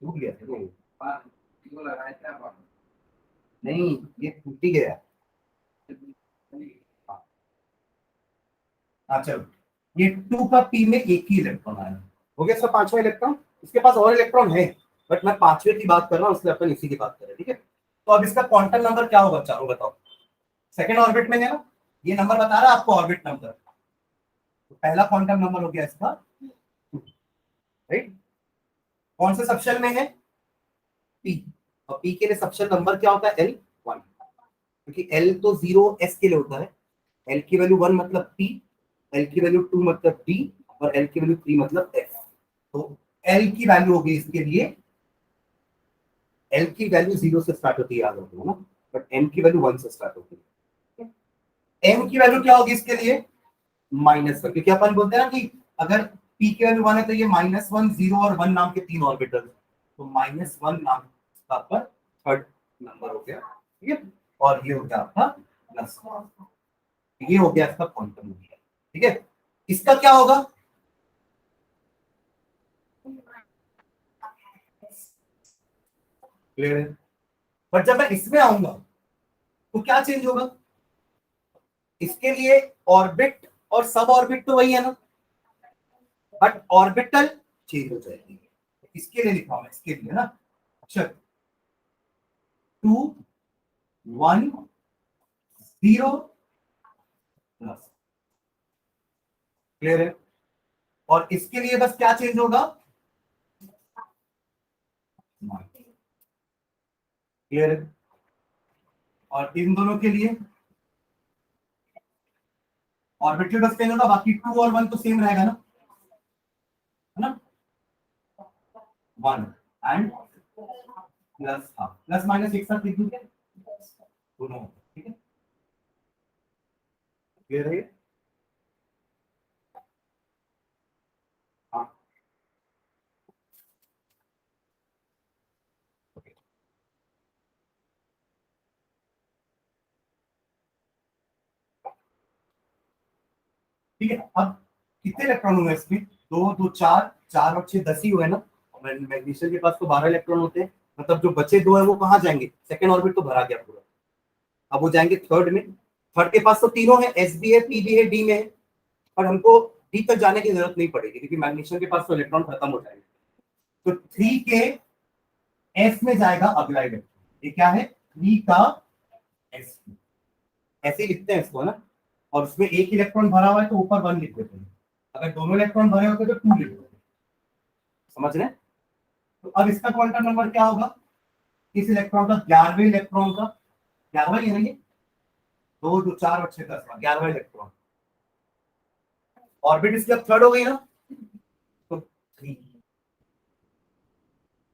टूट गया नहीं, ये टूट ही गया। हाँ चलो, ये 2 का पी में एक ही इलेक्ट्रॉन आया, हो गया इसका 5वां इलेक्ट्रॉन। इसके पास और इलेक्ट्रॉन है, बट मैं 5वें की बात कर रहा हूँ, इसलिए अपन इसी की बात कर रहे हैं, ठीक है। तो अब इसका क्वांटम नंबर क्या होगा, चारों बताओ। सेकेंड ऑर्बिट में है ना, ये नंबर बता रहा है आपको ऑर्बिट नंबर, तो पहला क्वांटम नंबर हो गया इसका, राइट। कौन से सबशेल में है, पी, और पी के लिए सबशेल नंबर क्या होता है, L1, क्योंकि L तो 0s के लिए होता है, L की वैल्यू 1 मतलब P, L की वैल्यू 2 मतलब D, और L की वैल्यू 3 मतलब F। तो L की वैल्यू होगी इसके लिए, L की वैल्यू 0 से स्टार्ट होती है, याद रखो ना, बट M की वैल्यू 1 से स्टार्ट होती है। M की वैल्यू क्या होगी इसके लिए, -1, क्योंकि अपन बोलते हैं ना कि अगर P की वैल्यू 1 है तो ये -1, 0 और 1 नाम के 3 ऑर्बिटल, तो -1 नाम का पर थर्ड नंबर हो गया, ठीक है। और ये हो गया आपका +1, ये हो गया इसका क्वांटम नंबर, ठीक है। इसका क्या होगा, क्लियर है। बट जब मैं इसमें आऊंगा तो क्या चेंज होगा, इसके लिए ऑर्बिट और सब ऑर्बिट तो वही है ना, बट ऑर्बिटल चेंज हो जाएगी। इसके लिए लिखा हूं मैं, इसके लिए ना, अच्छा 2 1 0 प्लस, क्लियर है। और इसके लिए बस क्या चेंज होगा, क्लियर है। और इन दोनों के लिए ऑर्बिटल बस चेंज होगा, बाकी 2 और 1 तो सेम रहेगा ना, है ना, 1 एंड प्लस, हाँ प्लस माइनस एक साथ लिख दूं क्या, दोनों, ठीक है, क्लियर है। हाँ ठीक है। अब कितने इलेक्ट्रॉन हुए इसमें, 2 2 4, 4 और 6 10 ही हुए ना, मैग्नीशियम के पास तो 12 इलेक्ट्रॉन होते हैं, मतलब जो बचे 2 है वो कहाँ जाएंगे, सेकेंड ऑर्बिट तो भरा गया पूरा, अब वो जाएंगे थर्ड में। थर्ड के पास तो तीनों है, एस भी है, पी भी है, डी में है, और हमको डी तक जाने की जरूरत नहीं पड़ेगी क्योंकि मैग्नीशियम के पास तो इलेक्ट्रॉन खत्म हो जाएंगे। तो 3 के एफ में जाएगा अगला इलेक्ट्रॉन, ये क्या है, 3 का एस, ऐसे ही लिखते हैं इसको ना, और उसमें एक इलेक्ट्रॉन भरा हुआ है तो ऊपर 1 लिख देते हैं, अगर दोनों इलेक्ट्रॉन भरे होते तो 2 लिख देते हैं, समझ रहे हैं। तो अब इसका क्वांटम नंबर क्या होगा, इस इलेक्ट्रॉन का, 11वें इलेक्ट्रॉन का, 11वां ही है ना ये, 2 2 4 और 6 10, 11वां इलेक्ट्रॉन, ऑर्बिट इसकी अब थर्ड हो गई ना, तो 3,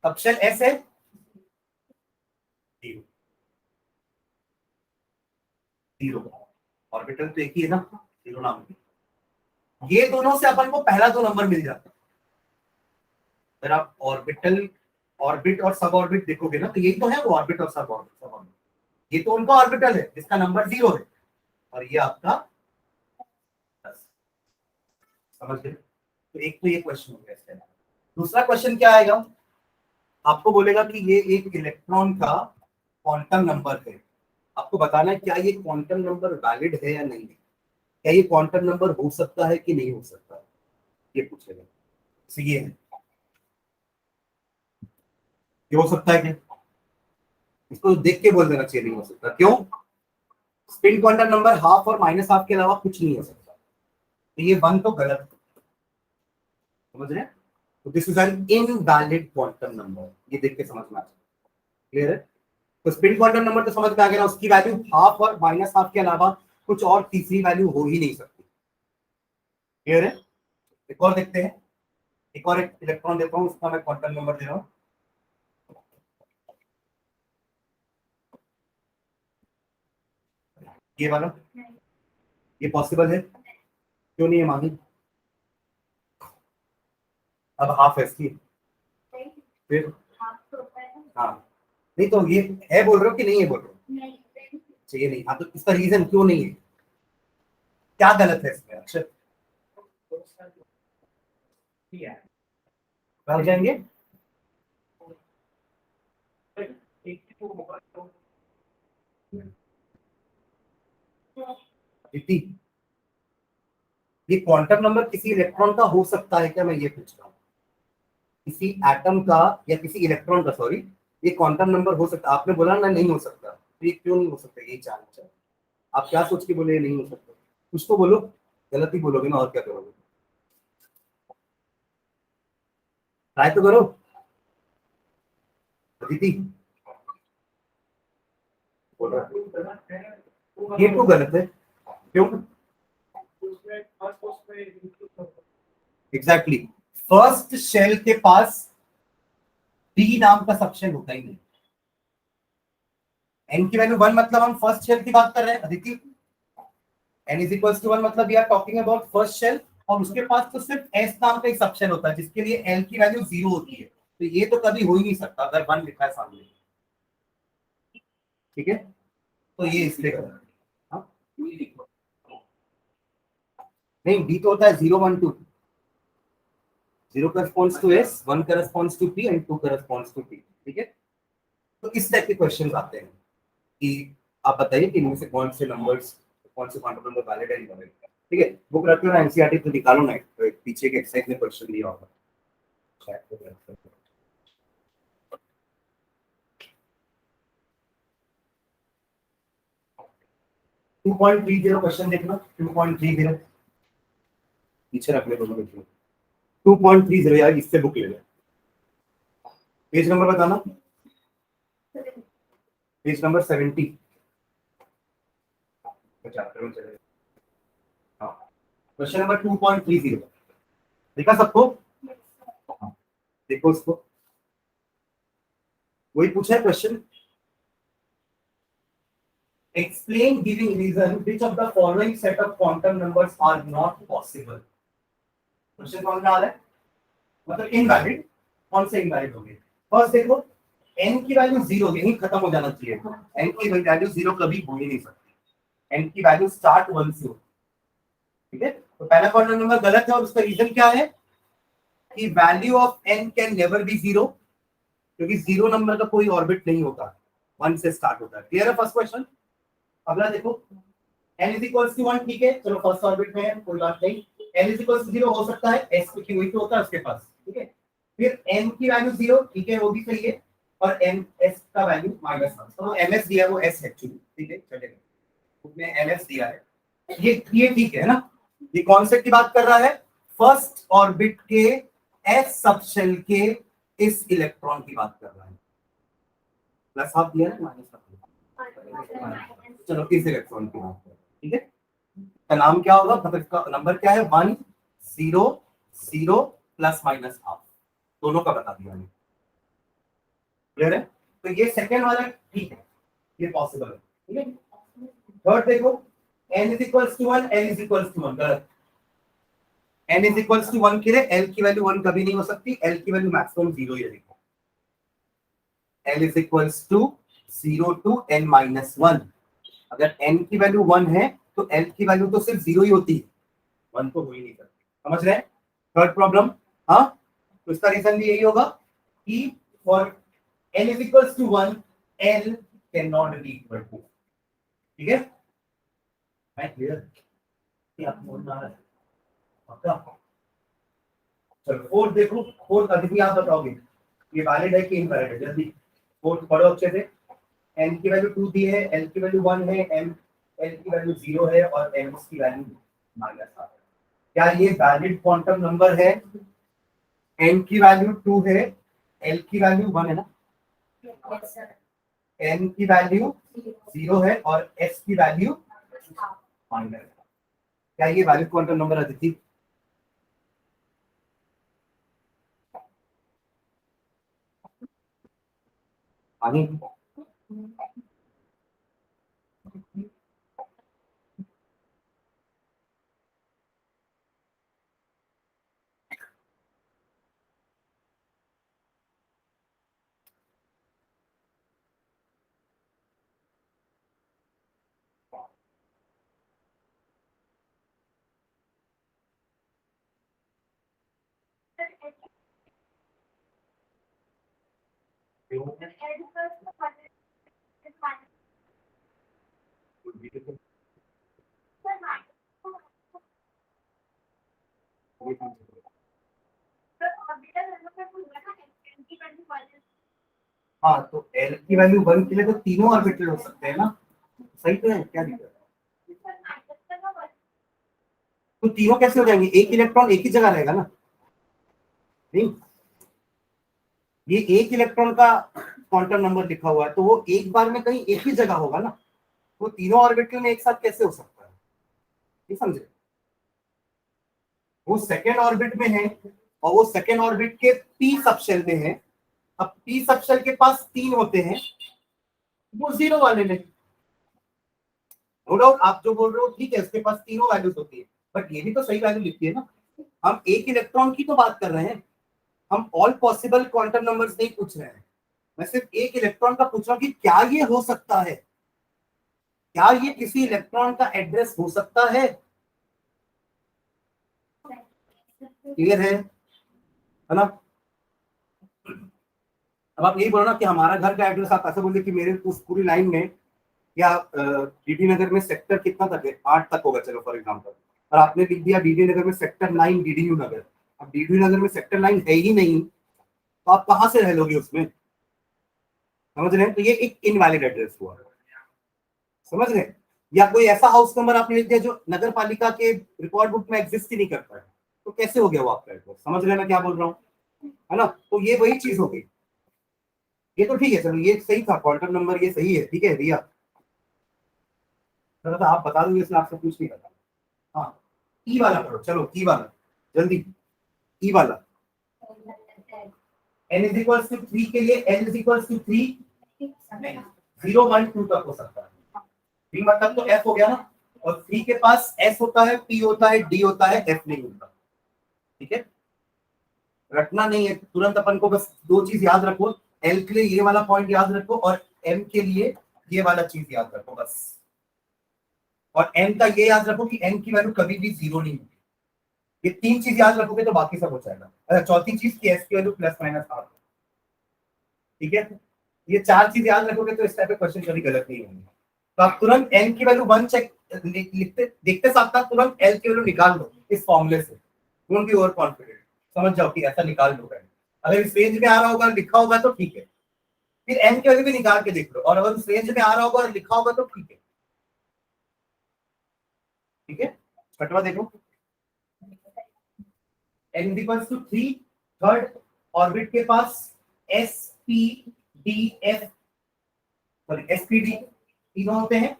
सबशेल एस है, जीरो, ऑर्बिटल तो एक ही है ना, जीरो नाम की। ये दोनों से अपन को पहला दो नंबर मिल जाता है। अगर आप ऑर्बिटल, ऑर्बिट और सब ऑर्बिट देखोगे ना, तो यही तो है वो ऑर्बिट और सब ऑर्बिट, सब ऑर्बिट। ये तो उनका ऑर्बिटल है जिसका नंबर जीरो है, और ये आपका 10। समझ गए? तो एक तो ये क्वेश्चन हो गया इसके। दूसरा क्वेश्चन क्या आएगा, आपको बोलेगा कि ये एक इलेक्ट्रॉन का क्वांटम नंबर है, आपको बताना है क्या ये क्वांटम नंबर वैलिड है या नहीं है, क्या ये क्वांटम नंबर हो सकता है कि नहीं हो सकता, ये पूछेगा। तो ये है, ये हो सकता है क्या, इसको देख के बोल देना चाहिए नहीं हो सकता। क्यों? स्पिन क्वांटम नंबर हाफ और माइनस हाफ के अलावा कुछ नहीं हो सकता, तो ये वन तो गलत है। समझ रहे हैं? तो this is an invalid quantum number, ये देख के समझना चाहिए। क्लियर है? तो स्पिन क्वांटम नंबर तो समझ में आ गया ना, उसकी वैल्यू हाफ और माइनस हाफ के अलावा कुछ और तीसरी वैल्यू हो ही नहीं सकती। क्लियर है? एक और देखते हैं, एक और एक इलेक्ट्रॉन देता हूं, उसका मैं क्वांटम नंबर दे रहा हूं। ये वाला, ये पॉसिबल है, क्यों नहीं है मानी? अब हाफ है इसकी, फिर हाँ, नहीं तो ये है बोल रहे हो कि नहीं है बोल रहे हो? चाहिए नहीं, हाँ तो इसका रीजन क्यों नहीं है, क्या गलत है इसमें अक्षर? बैठ जाएंगे। इतनी, ये क्वांटम नंबर किसी इलेक्ट्रॉन का हो सकता है क्या, मैं ये पूछ रहा हूँ? किसी एटम का या किसी इलेक्ट्रॉन का, सॉरी, ये क्वांटम नंबर हो सकता, आपने बोला ना नहीं हो सकता, तो ये क्यों नहीं हो सकता, यही जानना चाहिए। आप क्या सोच के बोले ये नहीं हो सकता? कुछ तो बोलो, गलत ही बोलोगे ना, और क्या करोगे? ट्राई तो करो अदिति। बोलो, ये तो गलत है, क्यों? एग्जैक्टली, फर्स्ट शेल के पास डी नाम का सबशेल होता ही नहीं। एन की वैल्यू वन, मतलब हम फर्स्ट शेल की बात कर रहे हैं Aditi. N is equals to one मतलब we are talking about first shell, और उसके पास तो सिर्फ एस नाम का एक सबशेल होता है जिसके लिए एल की वैल्यू जीरो होती है, तो ये तो कभी हो ही नहीं सकता अगर वन लिखा है सामने। ठीक है, तो ये इसलिए गलत है। हाँ? नहीं, डी तो होता है 0 1 2, 0 corresponds to S, 1 corresponds to P and 2 corresponds to T। ठीक है, तो इस टाइप के क्वेश्चन आते हैं कि आप बताइए कि इनमें से कौन से नंबर्स, कौन से क्वांटम नंबर वैलिड है इनवैलिड। ठीक है, बुक रख लो ना, एनसीईआरटी तो निकालो ना, तो पीछे के एक्सरसाइज में क्वेश्चन दिया होगा। 2.30 क्वेश्चन देखना, 2.30 पीछे रख ले दोनों बच्चों। 2.30 यार, इससे बुक ले लो। पेज नंबर बताना, पेज नंबर 70। 75 में चले। हाँ, क्वेश्चन नंबर 2.30 देखा सबको? हाँ, देखो उसको, वही पूछा है question. Explain giving reason which of the following set of quantum numbers are not possible। Question कौन सा आ रहा है, मतलब इनवैलिड, कौन से इनवैलिड होंगे? फर्स्ट देखो, n की वैल्यू जीरो, यही खत्म हो जाना चाहिए। n की वैल्यू जीरो कभी हो ही नहीं सकती, n की वैल्यू स्टार्ट वन से हो। ठीक है, तो पहला क्वांटम नंबर गलत है, और उसका रीजन क्या है कि value of n can never be zero, क्योंकि जीरो नंबर का कोई ऑर्बिट नहीं होता, वन से स्टार्ट होता है। क्लियर है फर्स्ट क्वेश्चन? अगला देखो, n इज इक्वल्स टू 1, ठीक है, चलो फर्स्ट ऑर्बिट में है, कोई बात नहीं। n इज इक्वल्स टू 0 हो सकता है, s क्योंकि वही तो होता है उसके पास। ठीक है, फिर n की वैल्यू 0, ठीक है, वो भी सही है, और m s का वैल्यू -1, तो ms दिया है वो s है एक्चुअली। ठीक है, चलेगा, उसमें ms दिया है, ये ठीक है ना। ये कॉन्सेप्ट की बात कर रहा है, फर्स्ट ऑर्बिट के s सबशेल के इस इलेक्ट्रॉन की बात कर रहा है। प्लस हाफ दिया ना, माइनस हाफ। चलो इस इलेक्ट्रॉन की बात करें। ठीक है, का नाम क्या होगा, मतलब इसका नंबर क्या है, 1 0 0 प्लस माइनस हाफ, दोनों का बता दिया मैंने। क्लियर है? तो ये सेकंड वाला ठीक है, ये पॉसिबल है, ठीक है। थर्ड देखो, n is equals to 1, n is equals to 1, गलत। n इज इक्वल्स टू 1 के लिए l की वैल्यू 1 कभी नहीं हो सकती, l की वैल्यू मैक्सिमम 0 ही है। देखो l is equals to 0 to n minus 1। अगर n की वैल्यू 1 है तो l की वैल्यू तो सिर्फ 0 ही होती है, 1 तो हो ही नहीं सकती। समझ रहे हैं? थर्ड प्रॉब्लम, हाँ, तो इसका रीजन भी यही होगा कि for n is equals to 1 l can not be equal to, ठीक है? मैं क्लियर? आप बोल रहा है पक्का? चलो फोर्थ देखो, फोर्थ अभी आप बताओगे ये वैलिड है कि इनवैलिड है, जल्दी फोर्थ पढ़ो अच्छे से। n की वैल्यू 2 दी है, l की वैल्यू 1 है, m l की वैल्यू 0 है और m की वैल्यू -7 है। क्या ये वैलिड क्वांटम नंबर है? n की वैल्यू 2 है, l की वैल्यू 1 है ना, n की वैल्यू 0 है और s की वैल्यू -, क्या ये वैलिड क्वांटम नंबर अदिति? आगे हाँ, तो L की वैल्यू 1 के लिए तो तीनों ऑर्बिटल हो सकते हैं ना, सही तो है, क्या दिक्कत है? तो तीनों कैसे हो जाएंगे? एक इलेक्ट्रॉन एक ही जगह रहेगा ना? नहीं, ये एक इलेक्ट्रॉन का क्वांटम नंबर लिखा हुआ है तो वो एक बार में कहीं एक ही जगह होगा ना, वो तीनों ऑर्बिटल में एक साथ कैसे हो सकता है? ये समझे? वो सेकेंड ऑर्बिट में है और वो सेकेंड ऑर्बिट के पी सबशेल में है। अब पी सबशेल के पास 3 होते हैं, वो 0 वाले में, नो डाउट आप जो बोल रहे हो ठीक है, उसके पास तीनों वैल्यूज होती है, बट ये भी तो सही वैल्यू लिखती है ना। हम एक इलेक्ट्रॉन की तो बात कर रहे हैं, हम ऑल पॉसिबल क्वांटम नंबर्स नहीं पूछ रहे हैं। मैं सिर्फ एक इलेक्ट्रॉन का पूछ रहा हूँ कि क्या ये हो सकता है, क्या ये किसी इलेक्ट्रॉन का एड्रेस हो सकता है? क्लियर है ना? अब आप यही बोलो ना कि हमारा घर का एड्रेस, आप ऐसे बोलिए कि मेरे उस पूरी लाइन में या डीडी नगर में सेक्टर कितना तक है, 8 तक होगा चलो फॉर एग्जांपल, और आपने लिख दिया डीडी नगर में सेक्टर 9 डीडीयू नगर। अब डीडीयू नगर में सेक्टर 9 है ही नहीं, तो आप कहाँ से रह लोगे उसमें? समझ रहे हैं? तो ये एक इनवैलिड एड्रेस हुआ, समझ रहे हैं? या कोई ऐसा हाउस नंबर आपने लिख दिया जो नगर पालिका के रिकॉर्ड बुक में एग्जिस्ट ही नहीं करता है, तो कैसे हो गया वो आपका एड्रेस? समझ रहे हैं मैं क्या बोल रहा हूँ, है ना? तो ये वही चीज हो गई। ये तो ठीक है, चलो ये सही था, क्वांटम नंबर ये सही है, ठीक है रिया, तो आप बता दोगे, इसलिए आपसे पूछ नहीं रहा। हाँ, ई वाला पढ़ो, चलो ई वाला जल्दी, ई वाला। n इज इक्वल्स टू 3 के लिए n इज इक्वल्स टू 3 0 1 2 तक हो सकता है, 3 मतलब तो f हो गया ना, और 3 के पास s होता है, p होता है, d होता है, f नहीं होता, ठीक है? रटना नहीं है तुरंत, अपन को बस दो चीज याद रखो, l के लिए ये वाला पॉइंट याद रखो और m के लिए ये वाला चीज याद रखो बस, और n का ये याद रखो कि n की वैल्यू कभी भी 0 नहीं होगी। ये 3 चीज याद रखोगे तो बाकी सब हो जाएगा। अच्छा, चौथी चीज की s की वैल्यू प्लस माइनस हाफ, ठीक है? ये 4 चीज याद रखोगे तो इस टाइप के क्वेश्चन कभी गलत नहीं होंगे। तो आप तुरंत n की वैल्यू 1 चेक लिखते देखते साथ साथ तुरंत l की वैल्यू निकाल लो इस फॉर्मूले से, डोंट बी ओवर कॉन्फिडेंट, समझ जाओ कि ऐसा निकाल लो। अगर इस रेंज में आ रहा होगा लिखा होगा तो ठीक है, फिर n की वैल्यू भी निकाल के देख लो, और अगर उस रेंज में आ रहा होगा और लिखा होगा तो ठीक है, ठीक है? छठवा देखो, n equals to 3, third orbit के पास s p d f, sorry s p d तीनों होते हैं।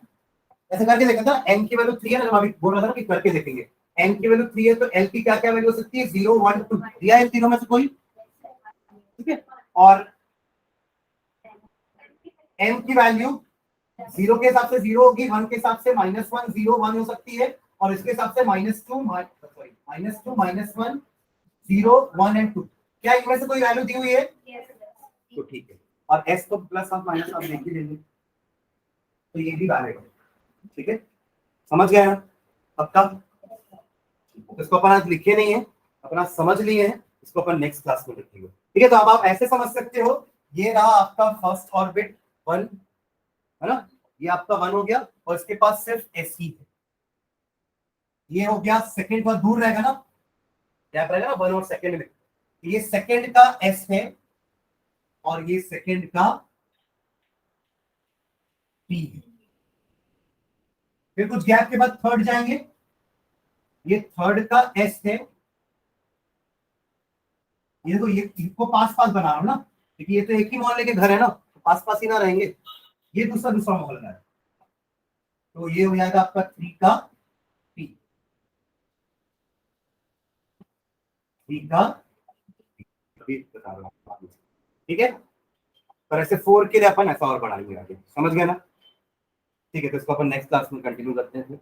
ऐसे करके देखा था, n की वैल्यू 3 है ना, हम अभी बोल रहा था ना कि करके देखेंगे, n की वैल्यू 3 है तो l की क्या क्या वैल्यू हो सकती है, 0 1 2, दिया है तीनों में से कोई, ठीक है? और m की वैल्यू 0 के हिसाब से 0 होगी, 1 के हिसाब से -1 0 1 हो सकती है, और इसके हिसाब से -2 -1 0 1 एंड 2। क्या इनमें से कोई वैल्यू दी हुई है? तो ठीक है, और s तो प्लस और माइनस आप देख ही लेंगे, तो ये भी वैलिड है। ठीक है, समझ गए हैं पक्का? तो इसको अपन आज लिखे नहीं है, अपना समझ लिए हैं, इसको अपन नेक्स्ट क्लास में लिखेंगे। ठीक है, तो अब आप ऐसे समझ सकते हो, ये रहा आपका फर्स्ट ऑर्बिट 1, है ना, ये आपका 1 हो गया, और इसके पास सिर्फ s ही है। ये हो गया सेकंड, पर दूर रहेगा ना, गैप रहेगा ना 1 और सेकंड में, ये सेकंड का s है और ये सेकंड का p है। फिर कुछ गैप के बाद थर्ड जाएंगे, ये थर्ड का s है, ये देखो ये इसको पास पास बना रहा हूं ना, क्योंकि ये तो एक ही मोहल्ले के घर है ना, तो पास पास ही ना रहेंगे, ये दूसरा दूसरा मोहल्ला है, तो ये हो जाएगा आपका 3 का p, 3 का p बता रहा हूं। ठीक है, पर ऐसे 4 के लिए अपन ऐसा और बढ़ाएंगे आगे, समझ गए ना? ठीक है, तो इसको अपन नेक्स्ट क्लास में कंटिन्यू करते हैं।